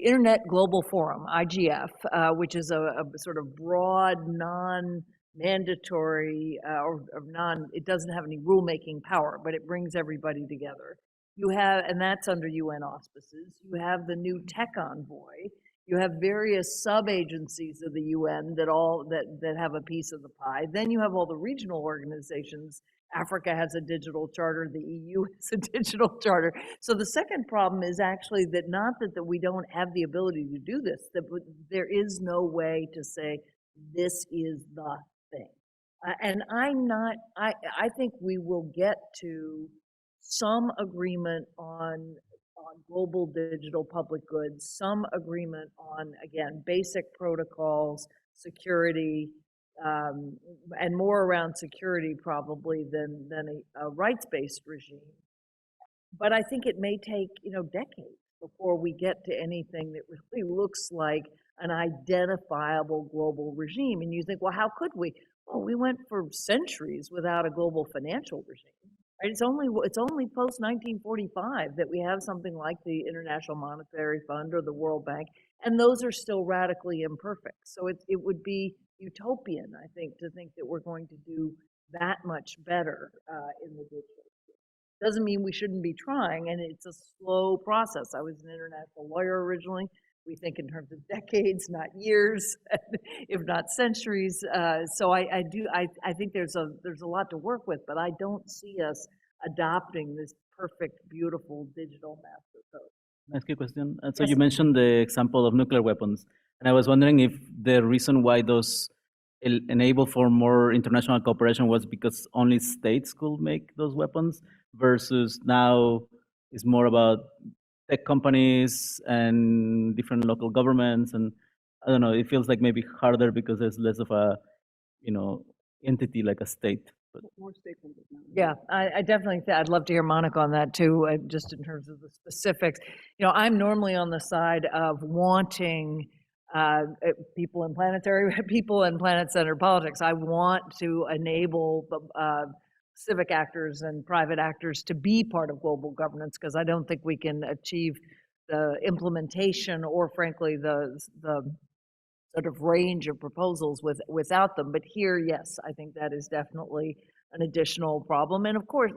Internet Global Forum, IGF, which is a sort of broad, non-mandatory, it doesn't have any rulemaking power, but it brings everybody together. And that's under UN auspices. You have the new Tech Envoy. You have various sub-agencies of the UN that have a piece of the pie. Then you have all the regional organizations. Africa has a digital charter, the EU has a digital charter. So the second problem is actually not that we don't have the ability to do this, that there is no way to say, this is the thing. And I think we will get to some agreement on global digital public goods, some agreement on, again, basic protocols, security, and more around security probably than a rights-based regime. But I think it may take, decades before we get to anything that really looks like an identifiable global regime. And you think, well, how could we? Well, we went for centuries without a global financial regime. Right? It's only post 1945 that we have something like the International Monetary Fund or the World Bank, and those are still radically imperfect. So it would be utopian, I think, to think that we're going to do that much better in the digital field. Doesn't mean we shouldn't be trying, and it's a slow process. I was an international lawyer originally. We think in terms of decades, not years, if not centuries. So I think there's a lot to work with, but I don't see us adopting this perfect, beautiful digital master code. Can I ask you a question? So Yes. you mentioned the example of nuclear weapons, and I was wondering if the reason why those enable for more international cooperation was because only states could make those weapons, versus now it's more about tech companies and different local governments, and I don't know, it feels like maybe harder because there's less of a, entity like a state. But More stakeholders now. Yeah, I definitely I'd love to hear Monica on that too, just in terms of the specifics. I'm normally on the side of wanting people in planetary, people in planet-centered politics. I want to enable civic actors and private actors to be part of global governance, because I don't think we can achieve the implementation or, frankly, the sort of range of proposals without them. But here, yes, I think that is definitely an additional problem. And of course,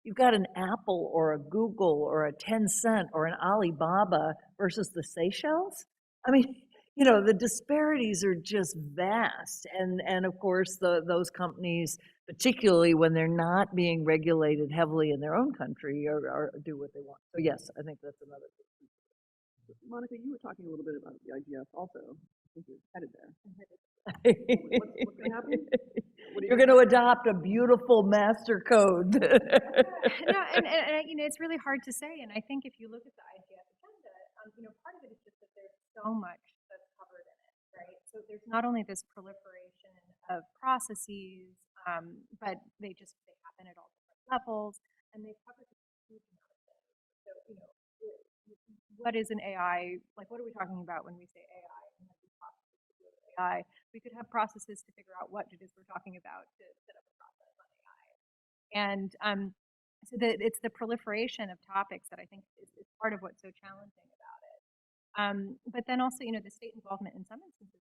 you've got an Apple or a Google or a Tencent or an Alibaba versus the Seychelles. I mean, the disparities are just vast. And of course, those companies, particularly when they're not being regulated heavily in their own country, do what they want. So yes, I think that's another thing. Monica, you were talking a little bit about the IGF also. I think you're headed there. What's going to happen? You're going to adopt a beautiful master code. No, and it's really hard to say. And I think if you look at the IGF agenda, part of it is just that there's so much that's covered in it, right? So there's not only this proliferation of processes, but they happen at all different levels, and they cover a huge amount of things. So what is an AI? Like, what are we talking about when we say AI? And what we possibly do with AI, we could have processes to figure out what it is we're talking about to set up a process on AI. And so it's the proliferation of topics that I think is part of what's so challenging about it. But then also, the state involvement in some instances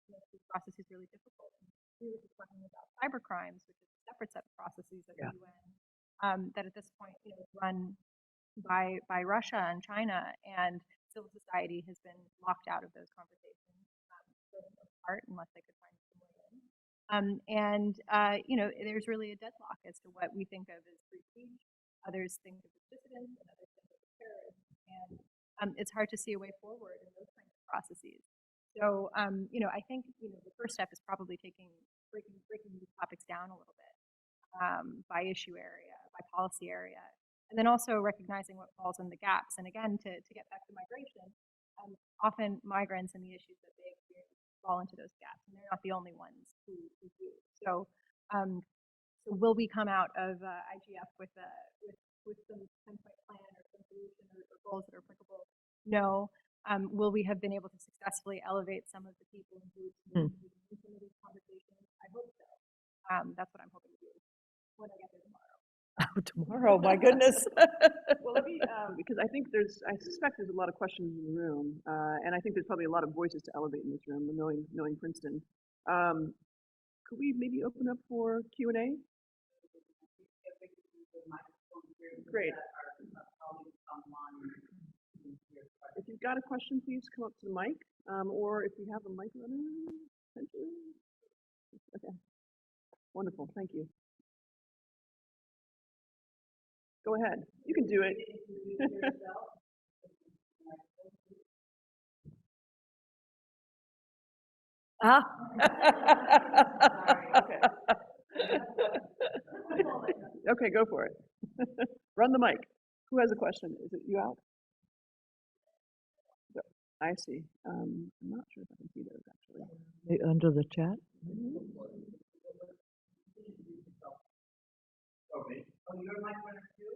makes these processes really difficult. And we were just talking about cyber crimes, which is a separate set of processes at the UN that at this point, is run by Russia and China, and civil society has been locked out of those conversations for the most part, unless they could find some way in. There's really a deadlock as to what we think of as free speech. Others think of as dissidents, and others think of as terrorists. And it's hard to see a way forward in those kinds of processes. So, I think the first step is probably breaking these topics down a little bit by issue area, by policy area, and then also recognizing what falls in the gaps. And again, to get back to migration, often migrants and the issues that they experience fall into those gaps, and they're not the only ones who do. So, will we come out of IGF with some 10-point plan or some solution or goals that are applicable? No. Will we have been able to successfully elevate some of the people and groups in some of these conversations? I hope so. That's what I'm hoping to do when I get there tomorrow. Tomorrow, my goodness. Well, let me, because I suspect there's a lot of questions in the room, and I think there's probably a lot of voices to elevate in this room, knowing Princeton. Could we maybe open up for Q&A? Great. If you've got a question, please come up to the mic, or if you have a mic runner, potentially. Okay. Wonderful. Thank you. Go ahead. You can do it. Okay. Okay, go for it. Run the mic. Who has a question? Is it you out? I see. I'm not sure if I can see those actually. Under the chat? Okay. Oh, you're my runner too?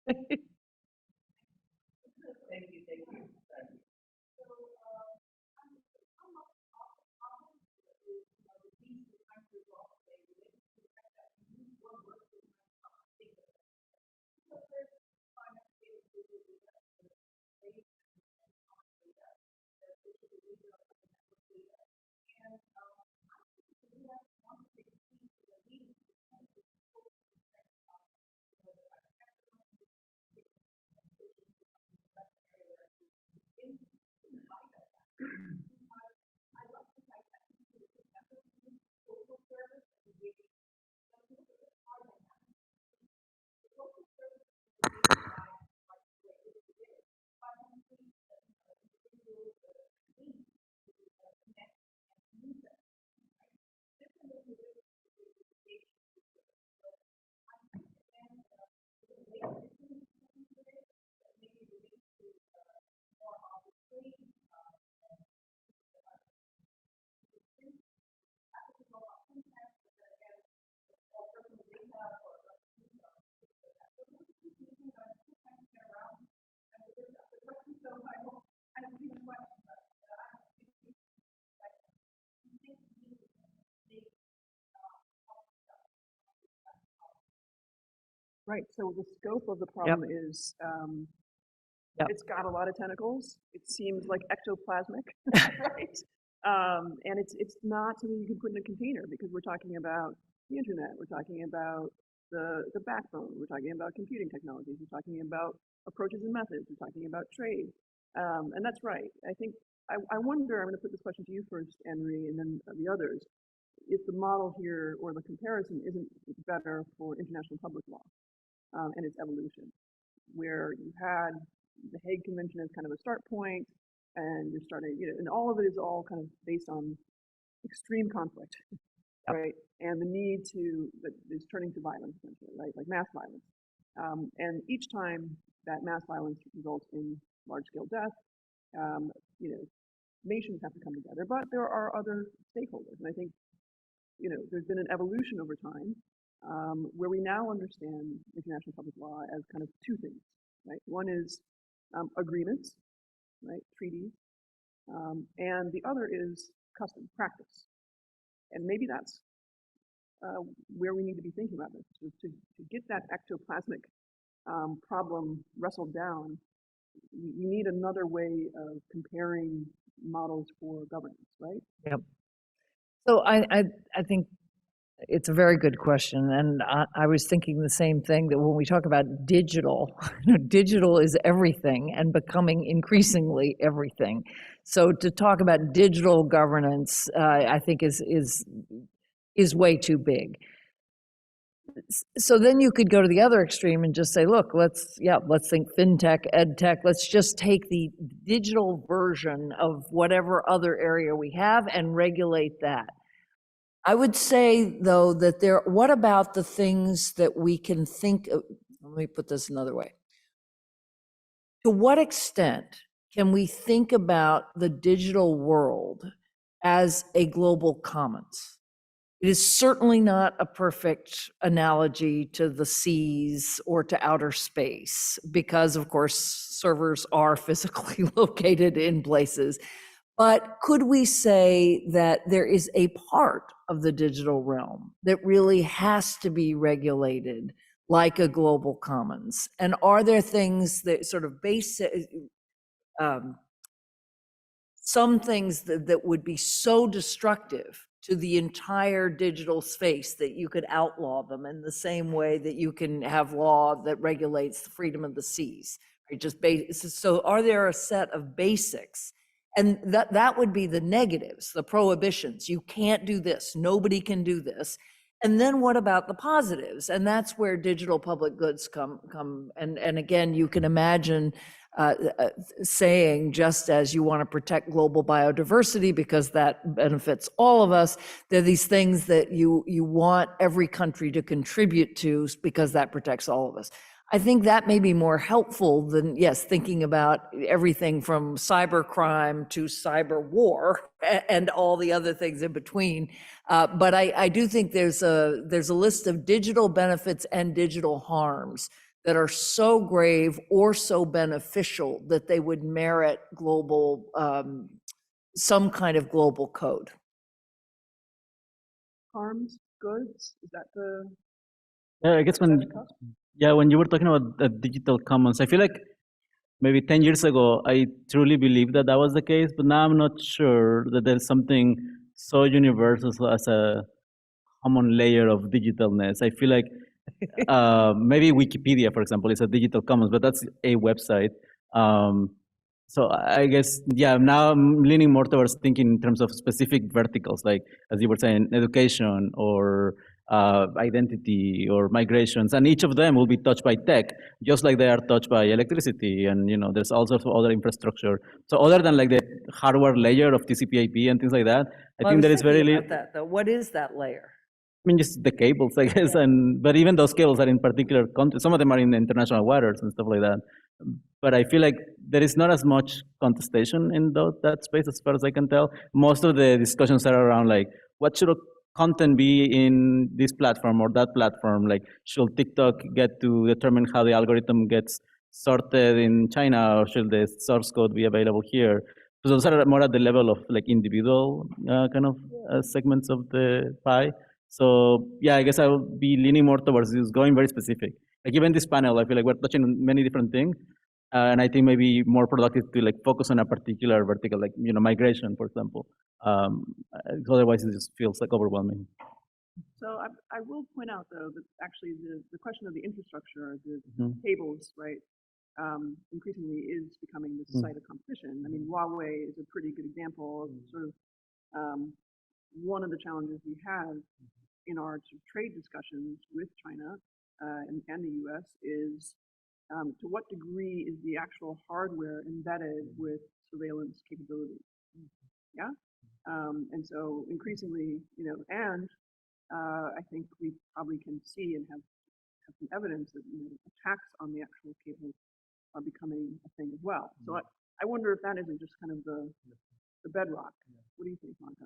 Thank you. Right. So the scope of the problem is it's got a lot of tentacles. It seems like ectoplasmic, right? And it's not something you can put in a container, because we're talking about the internet, we're talking about the backbone, we're talking about computing technologies, we're talking about approaches and methods, we're talking about trade. And that's right. I think I wonder, I'm going to put this question to you first, Henry, and then the others, if the model here or the comparison isn't better for international public law and its evolution, where you had the Hague Convention as kind of a start point, and you're starting, and all of it is all kind of based on extreme conflict, right? And the need that is turning to violence, essentially, right? Like mass violence. And each time that mass violence results in large-scale death, nations have to come together, but there are other stakeholders. And I think, there's been an evolution over time where we now understand international public law as kind of two things. right? One is agreements, right, treaties, and the other is custom, practice. And maybe that's where we need to be thinking about this. To get that ectoplasmic problem wrestled down, you need another way of comparing models for governance, right? Yep. So I think it's a very good question, and I was thinking the same thing, that when we talk about digital, digital is everything and becoming increasingly everything. So to talk about digital governance, I think is way too big. So then you could go to the other extreme and just say, look, let's think fintech, ed tech. Let's just take the digital version of whatever other area we have and regulate that. I would say, though, that what about the things that we can think of? Let me put this another way. To what extent can we think about the digital world as a global commons? It is certainly not a perfect analogy to the seas or to outer space, because, of course, servers are physically located in places. But could we say that there is a part of the digital realm that really has to be regulated like a global commons? And are there things that sort of some things that would be so destructive to the entire digital space that you could outlaw them in the same way that you can have law that regulates the freedom of the seas? Right? So are there a set of basics? And that would be the negatives, the prohibitions. You can't do this. Nobody can do this. And then what about the positives? And that's where digital public goods come. And again, you can imagine saying, just as you want to protect global biodiversity because that benefits all of us, there are these things that you want every country to contribute to because that protects all of us. I think that may be more helpful than, yes, thinking about everything from cyber crime to cyber war and all the other things in between. But I do think there's a list of digital benefits and digital harms that are so grave or so beneficial that they would merit global, some kind of global code. Harms, goods, is that the? Yeah, I guess when you were talking about the digital commons, I feel like maybe 10 years ago, I truly believed that was the case, but now I'm not sure that there's something so universal as a common layer of digitalness. I feel like maybe Wikipedia, for example, is a digital commons, but that's a website. So I guess, now I'm leaning more towards thinking in terms of specific verticals, like, as you were saying, education or identity or migrations, and each of them will be touched by tech, just like they are touched by electricity, and there's all sorts of other infrastructure. So other than like the hardware layer of TCP/IP and things like that, I think there is very little. That, though. What is that layer? I mean, just the cables, I guess, but even those cables are in particular countries. Some of them are in international waters and stuff like that. But I feel like there is not as much contestation in that space, as far as I can tell. Most of the discussions are around like, what should content be in this platform or that platform? Like, should TikTok get to determine how the algorithm gets sorted in China, or should the source code be available here? So those are more at the level of like individual kind of segments of the pie. So I guess I will be leaning more towards this, going very specific. Like even this panel, I feel like we're touching on many different things, and I think maybe more productive to like focus on a particular vertical, like migration, for example. Otherwise, it just feels like overwhelming. So I will point out though that actually the question of the infrastructure, the cables, right, increasingly is becoming the site of competition. I mean, Huawei is a pretty good example of sort of one of the challenges we have in our trade discussions with China and the US is to what degree is the actual hardware embedded with surveillance capabilities? Yeah? And so increasingly, I think we probably can see and have some evidence that attacks on the actual cables are becoming a thing as well. So I wonder if that isn't just kind of the bedrock. What do you think, Monica?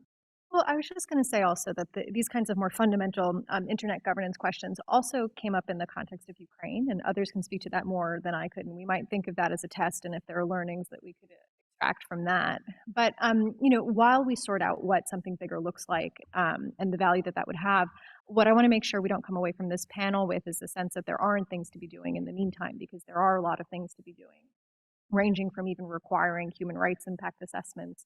Well, I was just going to say also that these kinds of more fundamental internet governance questions also came up in the context of Ukraine, and others can speak to that more than I could. And we might think of that as a test, and if there are learnings that we could extract from that. But while we sort out what something bigger looks like and the value that that would have, what I want to make sure we don't come away from this panel with is the sense that there aren't things to be doing in the meantime, because there are a lot of things to be doing, ranging from even requiring human rights impact assessments,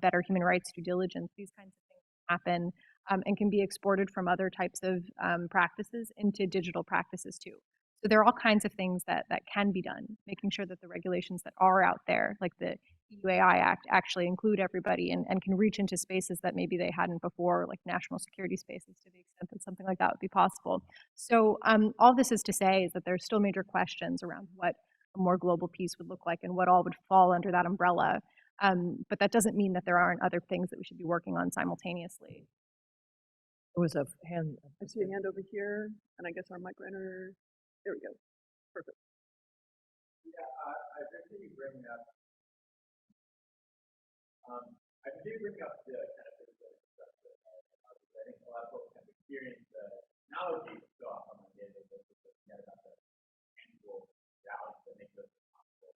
better human rights due diligence. These kinds of things happen and can be exported from other types of practices into digital practices too. So there are all kinds of things that can be done, making sure that the regulations that are out there, like the EU-AI Act, actually include everybody and can reach into spaces that maybe they hadn't before, like national security spaces, to the extent that something like that would be possible. So all this is to say is that there's still major questions around what a more global peace would look like and what all would fall under that umbrella. But that doesn't mean that there aren't other things that we should be working on simultaneously. There was a hand. I see a hand over here, and I guess our mic runner. There we go. Perfect. Yeah, I appreciate you bringing up. I did bring up the kind of physical stuff that I think a lot of folks have experienced the technology so often on the daily basis that forget about the tangible realities that make those possible.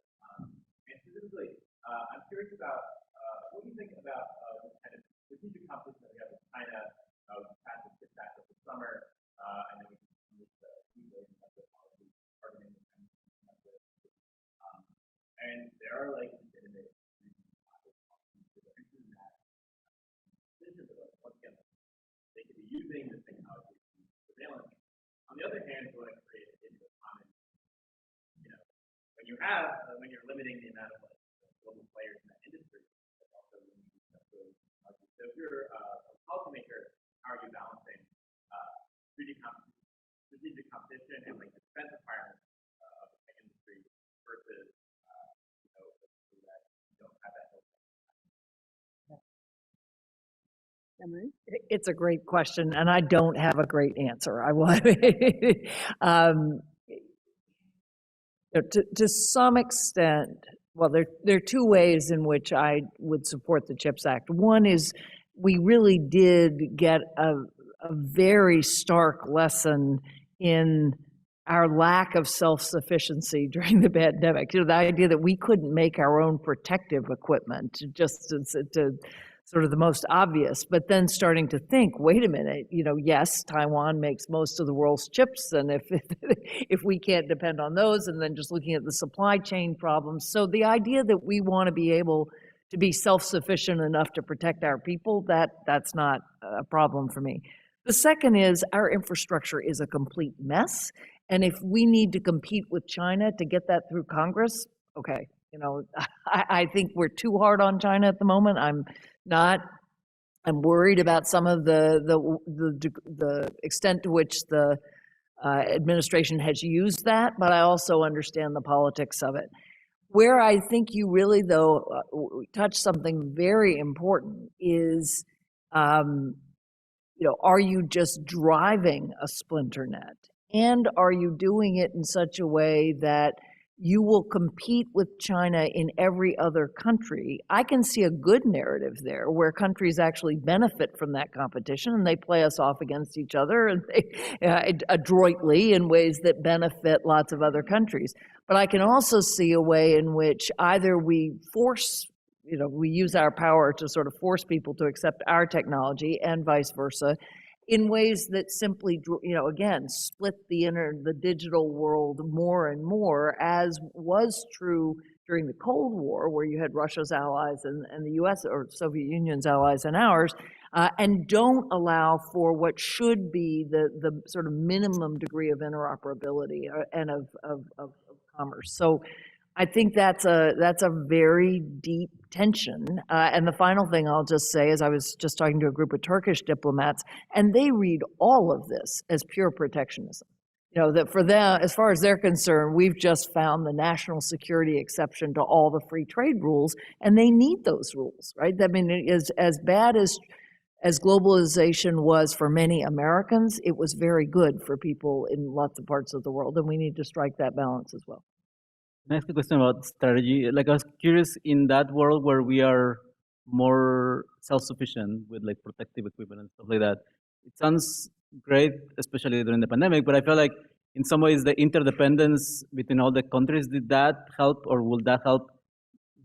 And specifically, I'm curious about what do you think about this kind of strategic competition that we have with China? We passed the CHIPS Act over the summer, and then we continue to policy targeting the and there are like legitimate reasons why once again, they could be using this technology to surveillance. On the other hand, we want to create a digital common. When you're limiting the amount of global players in that industry, that's also limiting the technology. So if you're a policymaker, how are you balancing strategic competition and like defense requirements of the tech industry versus that you don't have that. Emery? It's a great question, and I don't have a great answer. I will. To some extent, well, there are two ways in which I would support the CHIPS Act. One is we really did get a very stark lesson in our lack of self-sufficiency during the pandemic. The idea that we couldn't make our own protective equipment, just to sort of the most obvious, but then starting to think, wait a minute, yes, Taiwan makes most of the world's chips, and if we can't depend on those, and then just looking at the supply chain problems. So the idea that we want to be able to be self-sufficient enough to protect our people, that's not a problem for me. The second is our infrastructure is a complete mess, and if we need to compete with China to get that through Congress, okay, I think we're too hard on China at the moment. I'm worried about some of the extent to which the administration has used that, but I also understand the politics of it. Where I think you really, though, touch something very important is, are you just driving a splinter net? And are you doing it in such a way that you will compete with China in every other country? I can see a good narrative there where countries actually benefit from that competition and they play us off against each other and they, adroitly in ways that benefit lots of other countries. But I can also see a way in which either we force, we use our power to sort of force people to accept our technology and vice versa, in ways that simply, again, split the digital world more and more, as was true during the Cold War, where you had Russia's allies and the US or Soviet Union's allies and ours, and don't allow for what should be the sort of minimum degree of interoperability and of commerce. So I think that's a very deep tension. And the final thing I'll just say is I was just talking to a group of Turkish diplomats, and they read all of this as pure protectionism. That for them, as far as they're concerned, we've just found the national security exception to all the free trade rules, and they need those rules, right? I mean, it is as bad as globalization was for many Americans, it was very good for people in lots of parts of the world, and we need to strike that balance as well. Can I ask a question about strategy? Like, I was curious, in that world where we are more self-sufficient with like protective equipment and stuff like that. It sounds great, especially during the pandemic, but I feel like in some ways the interdependence between all the countries, did that help or will that help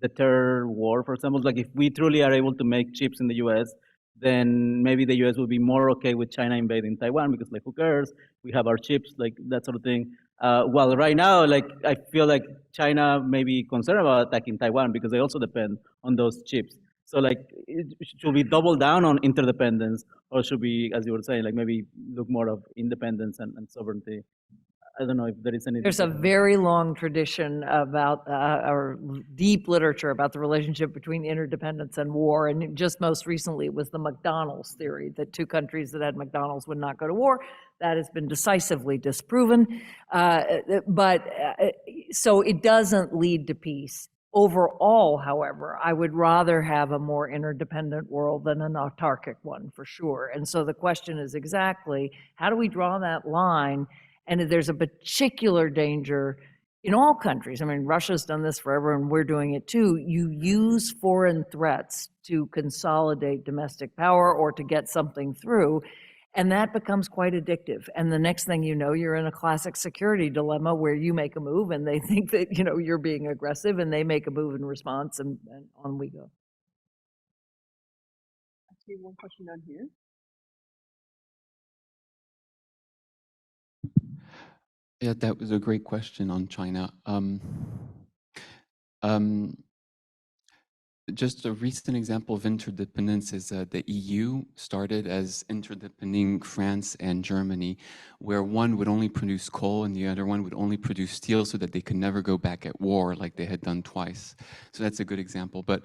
deter war? For example, like if we truly are able to make chips in the US, then maybe the US will be more okay with China invading Taiwan because like who cares? We have our chips, like that sort of thing. While right now, like I feel like China may be concerned about attacking Taiwan because they also depend on those chips. So like, should we double down on interdependence, or should we, as you were saying, like maybe look more of independence and sovereignty? I don't know if there is any. There's a very long tradition about, or deep literature about the relationship between interdependence and war. And just most recently, it was the McDonald's theory that two countries that had McDonald's would not go to war. That has been decisively disproven. So it doesn't lead to peace. Overall, however, I would rather have a more interdependent world than an autarkic one, for sure. And so the question is exactly, how do we draw that line? And there's a particular danger in all countries. I mean, Russia's done this forever and we're doing it too. You use foreign threats to consolidate domestic power or to get something through, and that becomes quite addictive. And the next thing you know, you're in a classic security dilemma where you make a move and they think that, you know, you're being aggressive, and they make a move in response, and on we go. I see one question down here. Yeah, that was a great question on China. Just a recent example of interdependence is the EU started as interdepending France and Germany, where one would only produce coal and the other one would only produce steel so that they could never go back at war like they had done twice. So that's a good example. But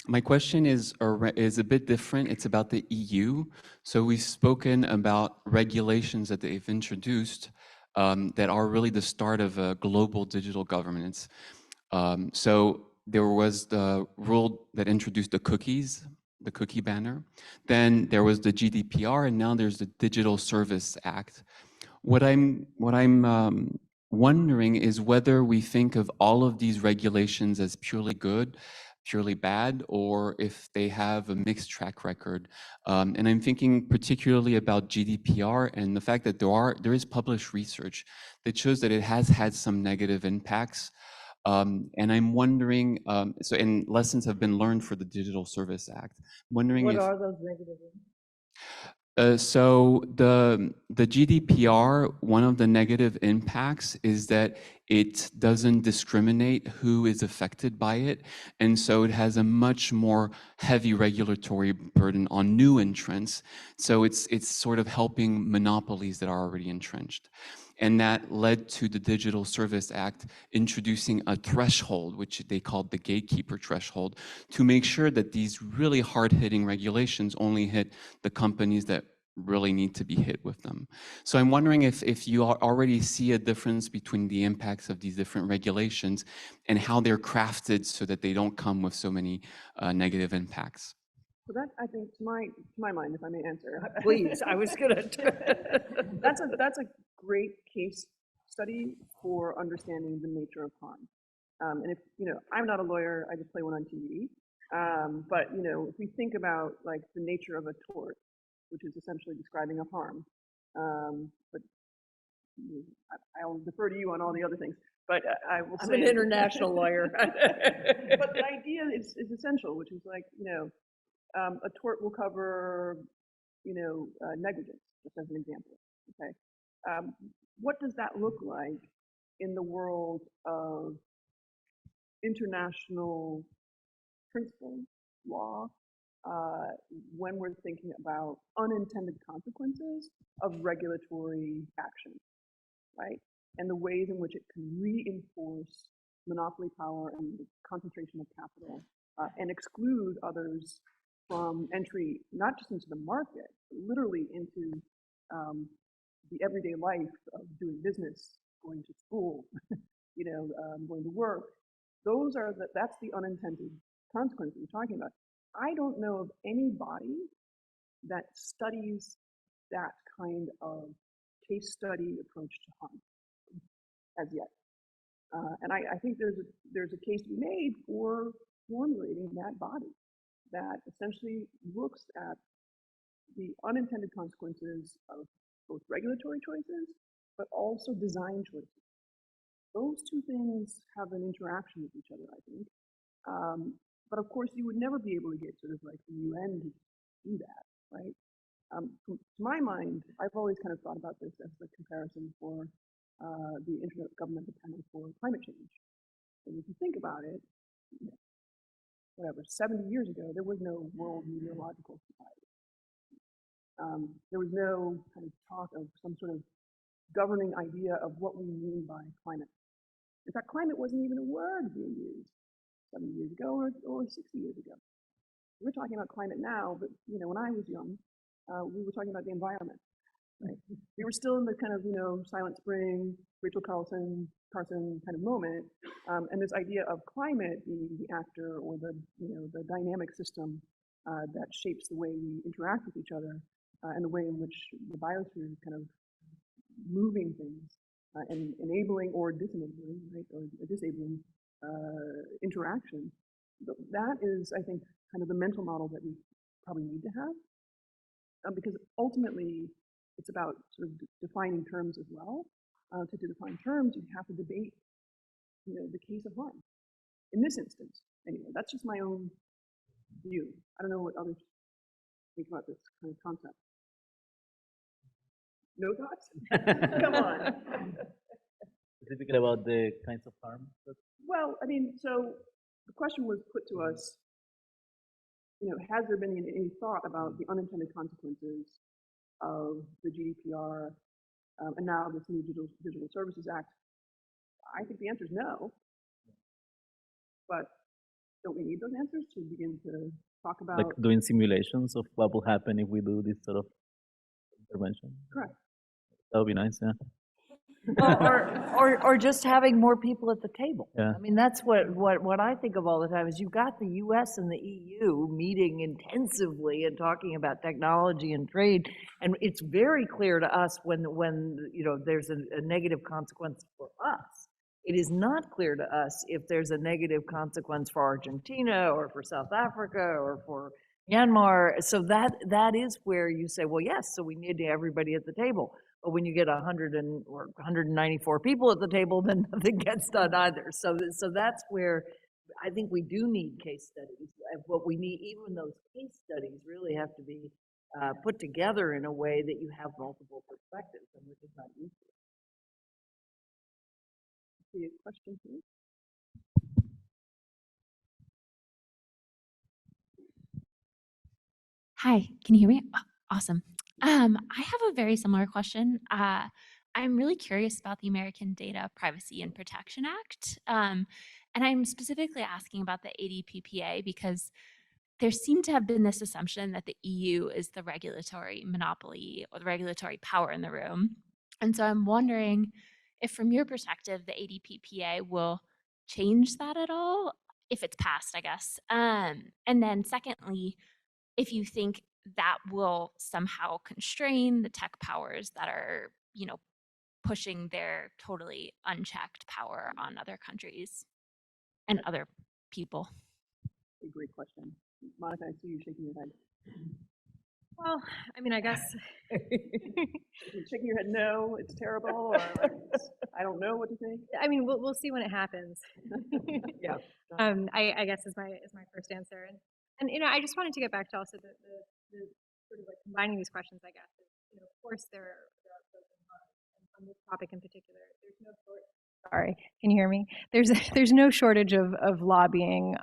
my question is a bit different. It's about the EU. So we've spoken about regulations that they've introduced that are really the start of a global digital governance. So there was the rule that introduced the cookie banner. Then there was the GDPR, and now there's the Digital Service Act. What I'm wondering is whether we think of all of these regulations as purely good, purely bad, or if they have a mixed track record. And I'm thinking particularly about GDPR and the fact that there is published research that shows that it has had some negative impacts. And I'm wondering, and lessons have been learned for the Digital Service Act. Wondering What if are those negative impacts? so the GDPR, one of the negative impacts is that it doesn't discriminate who is affected by it, and so it has a much more heavy regulatory burden on new entrants. So it's sort of helping monopolies that are already entrenched. And that led to the Digital Service Act introducing a threshold, which they called the gatekeeper threshold, to make sure that these really hard-hitting regulations only hit the companies that really need to be hit with them. So I'm wondering if you already see a difference between the impacts of these different regulations and how they're crafted so that they don't come with so many negative impacts. So that, I think, to my mind, if I may answer. Please, I was gonna. That's a great case study for understanding the nature of harm. And if, you know, I'm not a lawyer, I just play one on TV. But, you know, if we think about like the nature of a tort, which is essentially describing a harm, but I'll defer to you on all the other things. But I will say— I'm an international lawyer. But the idea is essential, which is like, you know, a tort will cover, you know, negligence, just as an example. Okay, what does that look like in the world of international principle law when we're thinking about unintended consequences of regulatory action, right? And the ways in which it can reinforce monopoly power and the concentration of capital and exclude others from entry, not just into the market, but literally into the everyday life of doing business, going to school, you know, going to work. That's the unintended consequence we're talking about. I don't know of any body that studies that kind of case study approach to harm as yet. And I think there's a case to be made for formulating that body. that essentially looks at the unintended consequences of both regulatory choices, but also design choices. Those two things have an interaction with each other, I think. But of course, you would never be able to get sort of like the UN to do that, right? To my mind, I've always kind of thought about this as the comparison for the Intergovernmental Panel for Climate Change. And if you think about it, whatever, 70 years ago, there was no World Meteorological Society. There was no kind of talk of some sort of governing idea of what we mean by climate. In fact, climate wasn't even a word being used 70 years ago or 60 years ago. We're talking about climate now, but when I was young, we were talking about the environment. Right? We were still in the kind of Silent Spring, Rachel Carson kind of moment, and this idea of climate being the actor or the the dynamic system that shapes the way we interact with each other and the way in which the biosphere is kind of moving things and enabling or disenabling, right, or disabling interaction. That is, I think, kind of the mental model that we probably need to have, because ultimately it's about sort of defining terms as well. To define terms, you have to debate, the case of harm. In this instance, anyway, that's just my own view. I don't know what others think about this kind of concept. No thoughts? Come on. Specifically about the kinds of harm? Well, I mean, so the question was put to us, has there been any thought about the unintended consequences of the GDPR and now this new Digital Services Act? I think the answer is no. But don't we need those answers to begin to talk about? Like doing simulations of what will happen if we do this sort of intervention? Correct. That would be nice, yeah. Well, or just having more people at the table. Yeah. I mean, that's what I think of all the time is you've got the US and the EU meeting intensively and talking about technology and trade, and it's very clear to us when there's a negative consequence for us. It is not clear to us if there's a negative consequence for Argentina or for South Africa or for Myanmar. So that is where you say, well, yes, so we need everybody at the table. But when you get 194 people at the table, then nothing gets done either. So that's where I think we do need case studies. What we need, even those case studies, really have to be put together in a way that you have multiple perspectives, and which is not easy. See a question here? Hi, can you hear me? Awesome. I have a very similar question. I'm really curious about the American Data Privacy and Protection Act. And I'm specifically asking about the ADPPA because there seemed to have been this assumption that the EU is the regulatory monopoly or the regulatory power in the room. And so I'm wondering if, from your perspective, the ADPPA will change that at all, if it's passed, I guess. And then secondly, if you think that will somehow constrain the tech powers that are, pushing their totally unchecked power on other countries and other people. A great question. Monica, I see you shaking your head. Well, I mean, I guess. You're shaking your head, no, it's terrible, or I don't know what to think. I mean, we'll see when it happens. Yeah. I guess is my first answer, and I just wanted to get back to also the sort of like combining these questions. I guess of course there are pros and cons, and on this topic in particular, there's no sorry, can you hear me? There's no shortage of lobbying,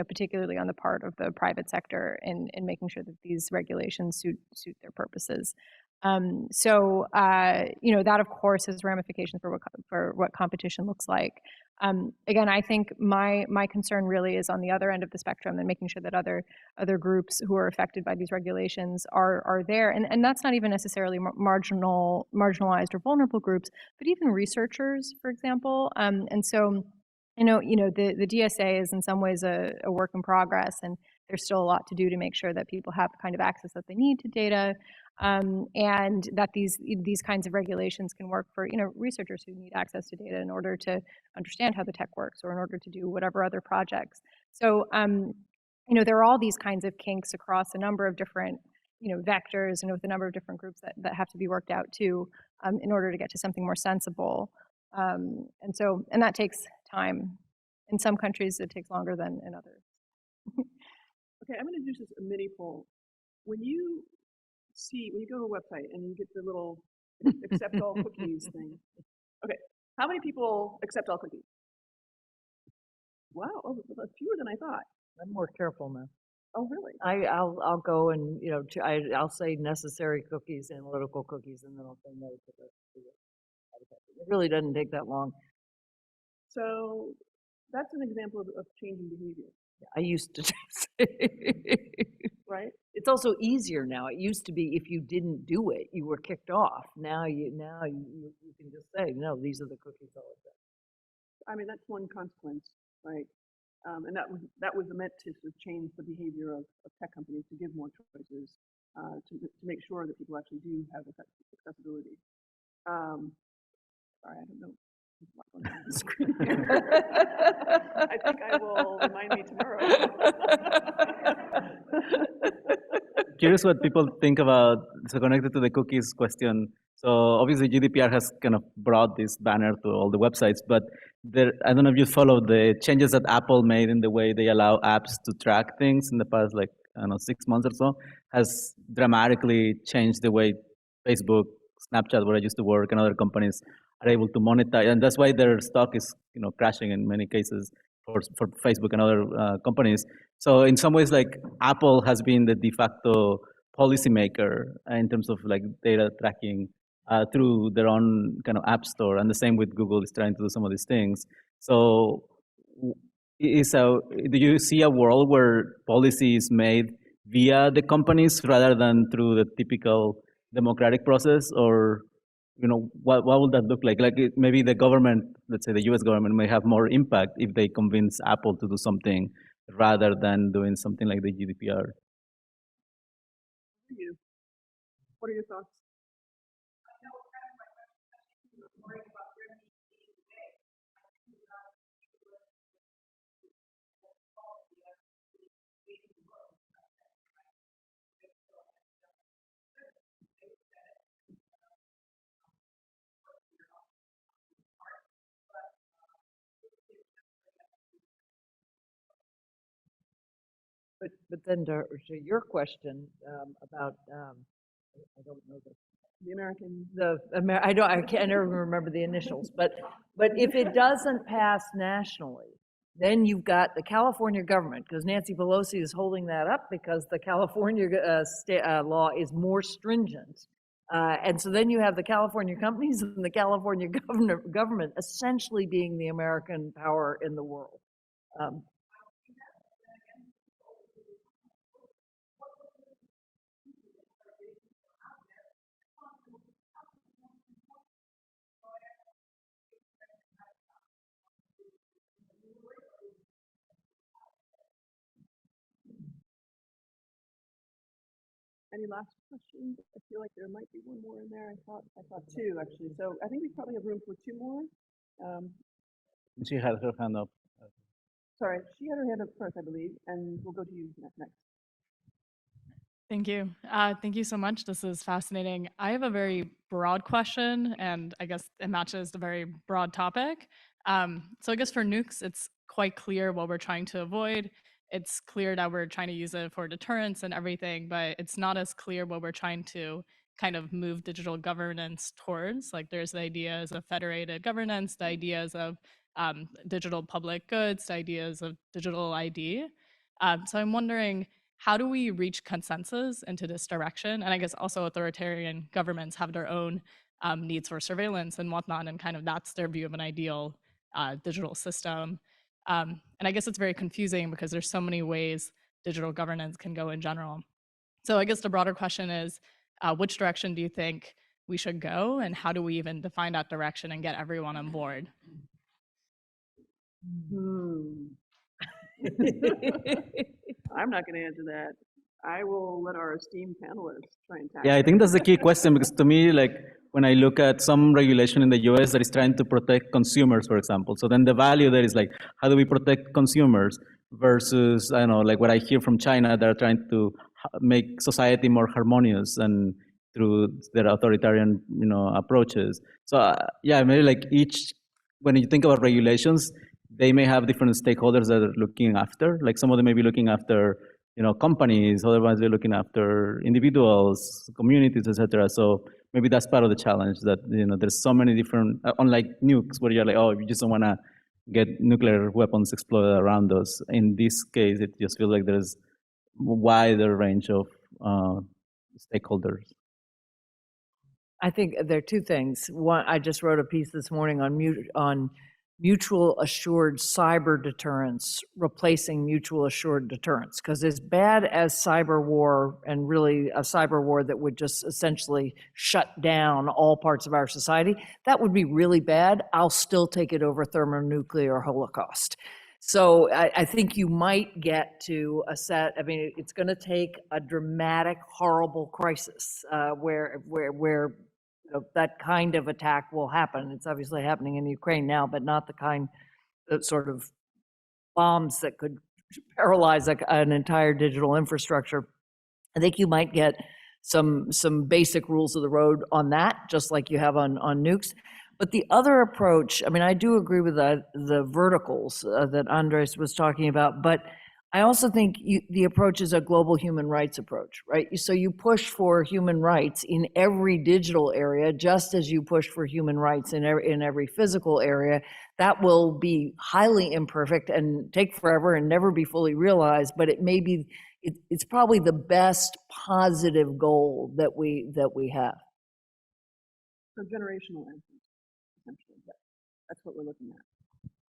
particularly on the part of the private sector in making sure that these regulations suit their purposes. That of course has ramifications for what competition looks like. Again, I think my concern really is on the other end of the spectrum and making sure that other groups who are affected by these regulations are there. And that's not even necessarily marginalized or vulnerable groups, but even researchers, for example. The DSA is in some ways a work in progress, and there's still a lot to do to make sure that people have the kind of access that they need to data. And that these kinds of regulations can work for researchers who need access to data in order to understand how the tech works or in order to do whatever other projects. So there are all these kinds of kinks across a number of different, vectors and with a number of different groups that have to be worked out too, in order to get to something more sensible. And that takes time. In some countries, it takes longer than in others. Okay, I'm going to do just a mini poll. When you go to a website and you get the little accept all cookies thing, okay, how many people accept all cookies? Wow, oh, that's fewer than I thought. I'm more careful now. Oh, really? I'll go and, I'll say necessary cookies, analytical cookies, and then I'll say no to the it really doesn't take that long. So that's an example of changing behavior, I used to say. right? It's also easier now. It used to be if you didn't do it, you were kicked off. Now you can just say, no, these are the cookies I'll accept. I mean, that's one consequence, right? And that was meant to sort of change the behavior of tech companies to give more choices, to make sure that people actually do have accessibility. Sorry, I don't know. There's a lot going on the screen here. I think I will remind me tomorrow. Curious what people think about, so connected to the cookies question. So obviously GDPR has kind of brought this banner to all the websites, but I don't know if you followed the changes that Apple made in the way they allow apps to track things in the past, like, I don't know, 6 months or so, has dramatically changed the way Facebook, Snapchat, where I used to work, and other companies are able to monetize, and that's why their stock is, crashing in many cases for Facebook and other companies. So in some ways, like, Apple has been the de facto policymaker in terms of like data tracking through their own kind of app store, and the same with Google is trying to do some of these things. So do you see a world where policy is made via the companies rather than through the typical democratic process, or what would that look like? Like maybe the government, let's say the U.S. government, may have more impact if they convince Apple to do something rather than doing something like the GDPR. What are your thoughts? But then to your question about I don't know The American. I can't never remember the initials, but if it doesn't pass nationally, then you've got the California government, because Nancy Pelosi is holding that up because the California law is more stringent. And so then you have the California companies and the California government essentially being the American power in the world. Any last questions? I feel like there might be one more in there. I thought two actually. So I think we probably have room for two more. She had her hand up. Sorry, she had her hand up first, I believe, and we'll go to you next. Thank you. Thank you so much. This is fascinating. I have a very broad question, and I guess it matches the very broad topic. So I guess for nukes, it's quite clear what we're trying to avoid. It's clear that we're trying to use it for deterrence and everything, but it's not as clear what we're trying to kind of move digital governance towards. Like there's the ideas of federated governance, the ideas of digital public goods, the ideas of digital ID. So I'm wondering, how do we reach consensus into this direction? And I guess also authoritarian governments have their own needs for surveillance and whatnot, and kind of that's their view of an ideal digital system. And I guess it's very confusing because there's so many ways digital governance can go in general. So I guess the broader question is, which direction do you think we should go, and how do we even define that direction and get everyone on board? I'm not going to answer that. I will let our esteemed panelists try and tackle. Yeah, I think that's the key question, because to me, like when I look at some regulation in the US that is trying to protect consumers, for example, so then the value there is like, how do we protect consumers? versus, I don't know, like what I hear from China, they're trying to make society more harmonious and through their authoritarian, approaches. So yeah, maybe like each, when you think about regulations, they may have different stakeholders that are looking after. Like some of them may be looking after, companies, otherwise they're looking after individuals, communities, etc. So maybe that's part of the challenge that, there's so many different, unlike nukes where you're like, oh, you just don't want to get nuclear weapons exploded around us. In this case, it just feels like there's a wider range of stakeholders. I think there are two things. One, I just wrote a piece this morning on mutual assured cyber deterrence replacing mutual assured deterrence. Because as bad as cyber war, and really a cyber war that would just essentially shut down all parts of our society, that would be really bad. I'll still take it over thermonuclear holocaust. So I think you might get to a set. I mean, it's going to take a dramatic, horrible crisis where that kind of attack will happen. It's obviously happening in Ukraine now, but not the kind of sort of bombs that could paralyze an entire digital infrastructure. I think you might get some basic rules of the road on that, just like you have on nukes. But the other approach, I mean, I do agree with the verticals that Andres was talking about, but I also think the approach is a global human rights approach, right? So you push for human rights in every digital area, just as you push for human rights in every physical area. That will be highly imperfect and take forever and never be fully realized, but it may be, it's probably the best positive goal that we have. So generational influence, essentially. That's what we're looking at.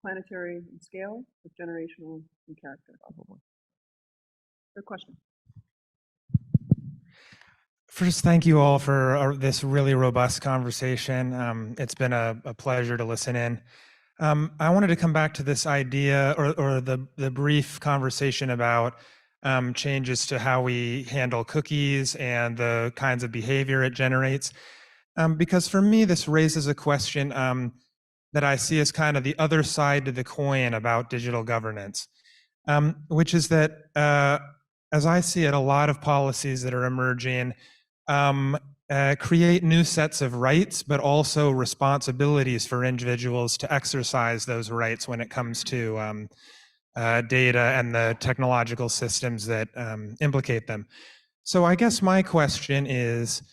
Planetary in scale, with generational in character. Good question. First, thank you all for this really robust conversation. It's been a pleasure to listen in. I wanted to come back to this idea or the brief conversation about changes to how we handle cookies and the kinds of behavior it generates. Because for me, this raises a question that I see as kind of the other side to the coin about digital governance, which is that, as I see it, a lot of policies that are emerging create new sets of rights, but also responsibilities for individuals to exercise those rights when it comes to data and the technological systems that implicate them. So I guess my question is,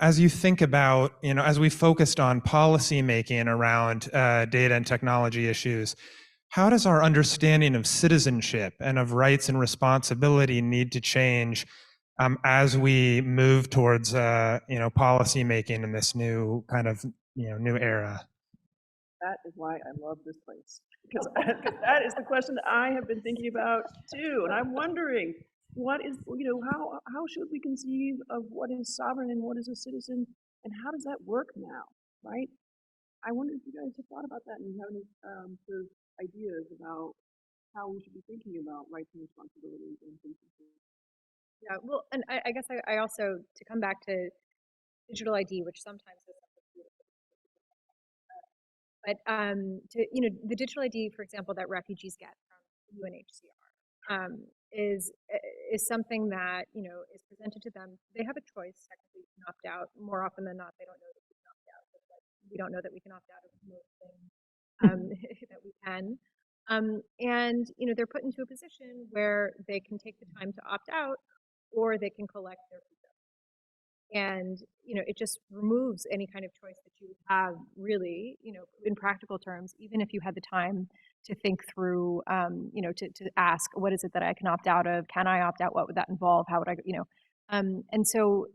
as you think about, as we focused on policy making around data and technology issues, how does our understanding of citizenship and of rights and responsibility need to change as we move towards, policy making in this new kind of, new era? That is why I love this place, because that is the question that I have been thinking about too, and I'm wondering, what is, how should we conceive of what is sovereign and what is a citizen, and how does that work now, right? I wonder if you guys have thought about that and you have any sort of ideas about how we should be thinking about rights and responsibilities and things like that. Yeah, well, and I guess I also, to come back to digital ID, which sometimes has something to do with but the digital ID, for example, that refugees get from UNHCR is something that is presented to them. They have a choice. Technically, you can opt out. More often than not, they don't know that we can opt out. But we don't know that we can opt out of most things that we can. And they're put into a position where they can take the time to opt out, or they can collect their visa. And it just removes any kind of choice that you would have, really, in practical terms, even if you had the time to think through, to ask, what is it that I can opt out of? Can I opt out? What would that involve? How would I, and so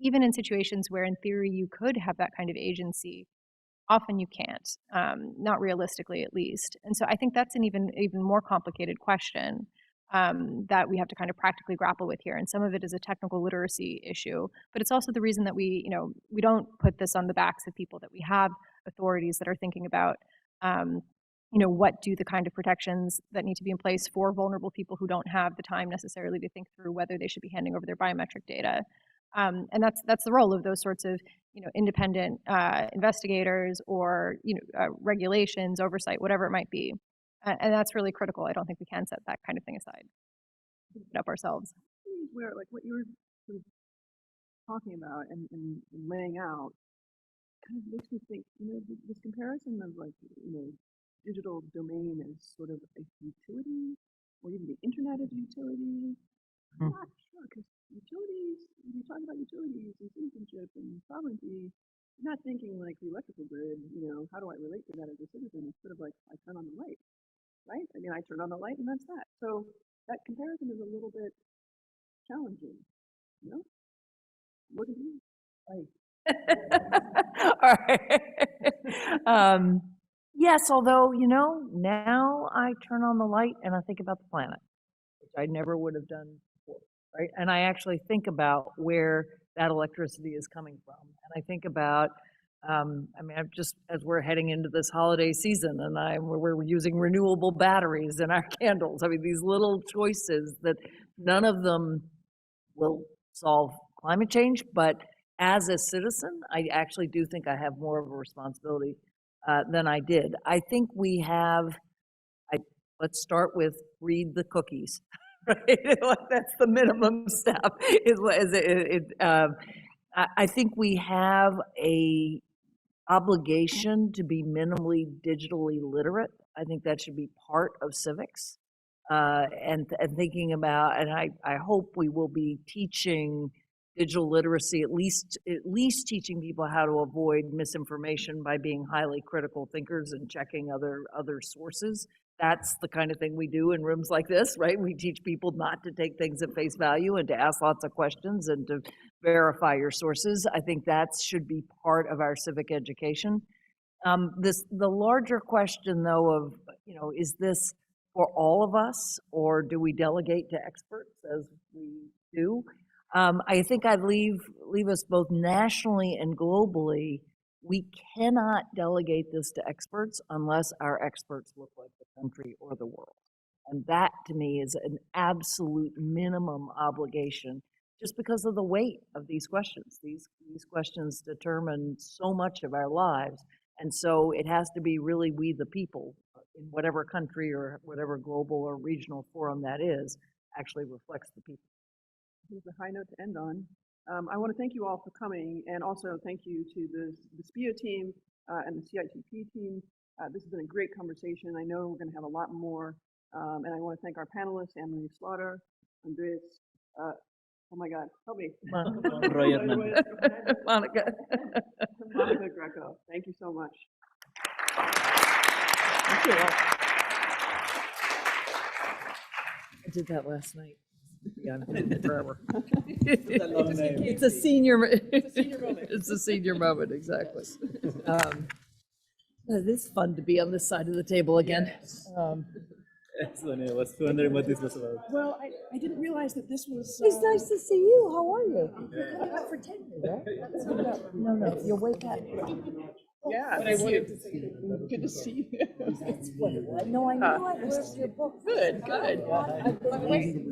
even in situations where in theory you could have that kind of agency, often you can't, not realistically at least. And so I think that's an even more complicated question that we have to kind of practically grapple with here. And some of it is a technical literacy issue, but it's also the reason that we don't put this on the backs of people, that we have authorities that are thinking about, what do the kind of protections that need to be in place for vulnerable people who don't have the time necessarily to think through whether they should be handing over their biometric data. And that's the role of those sorts of independent investigators or regulations, oversight, whatever it might be. And that's really critical. I don't think we can set that kind of thing aside. Put it up ourselves. Where, like what you were sort of talking about and laying out kind of makes me think, this comparison of like, digital domain as sort of a utility, or even the internet as utility. I'm not sure, because utilities, when you talk about utilities and citizenship and sovereignty, you're not thinking like the electrical grid, how do I relate to that as a citizen? It's sort of like I turn on the light, right? I mean, I turn on the light and that's that. So that comparison is a little bit challenging, What do you like? All right. Yes, although, now I turn on the light and I think about the planet, which I never would have done before, right? And I actually think about where that electricity is coming from. And I think about, I'm just, as we're heading into this holiday season and we're using renewable batteries in our candles. I mean, these little choices that none of them will solve climate change, but as a citizen, I actually do think I have more of a responsibility than I did. I think we have, let's start with read the cookies, right? That's the minimum step. I think we have a obligation to be minimally digitally literate. I think that should be part of civics. And thinking about, and I hope we will be teaching digital literacy, at least teaching people how to avoid misinformation by being highly critical thinkers and checking other sources. That's the kind of thing we do in rooms like this, right? We teach people not to take things at face value and to ask lots of questions and to verify your sources. I think that should be part of our civic education. The larger question, though, of, is this for all of us, or do we delegate to experts as we do? I think I'd leave us both nationally and globally. We cannot delegate this to experts unless our experts look like the country or the world. And that, to me, is an absolute minimum obligation, just because of the weight of these questions. These questions determine so much of our lives. And so it has to be really we the people, in whatever country or whatever global or regional forum that is, actually reflects the people. Here's a high note to end on. I want to thank you all for coming, and also thank you to the SPIA team and the CITP team. This has been a great conversation. I know we're going to have a lot more, and I want to thank our panelists, Anne-Marie Slaughter, Andreas, oh my God, help me. Monica. Monica Greco. Thank you so much. Thank you all. I did that last night. Yeah, I'm doing it forever. It's a senior moment. It's a senior moment, exactly. It is fun to be on this side of the table again. Excellent. I was wondering what this was about. Well, I didn't realize that this was. It's nice to see you. How are you? You're coming up for tenure, right? No, you're way back. Yeah, I wanted to say good to see you. No, I know I read your book. Good.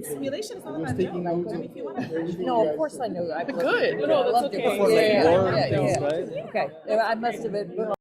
Simulation is not about that. I mean, if you want to. No, of course I know. Good. I loved your book. Before, like, Yeah. right? Okay, I must have been.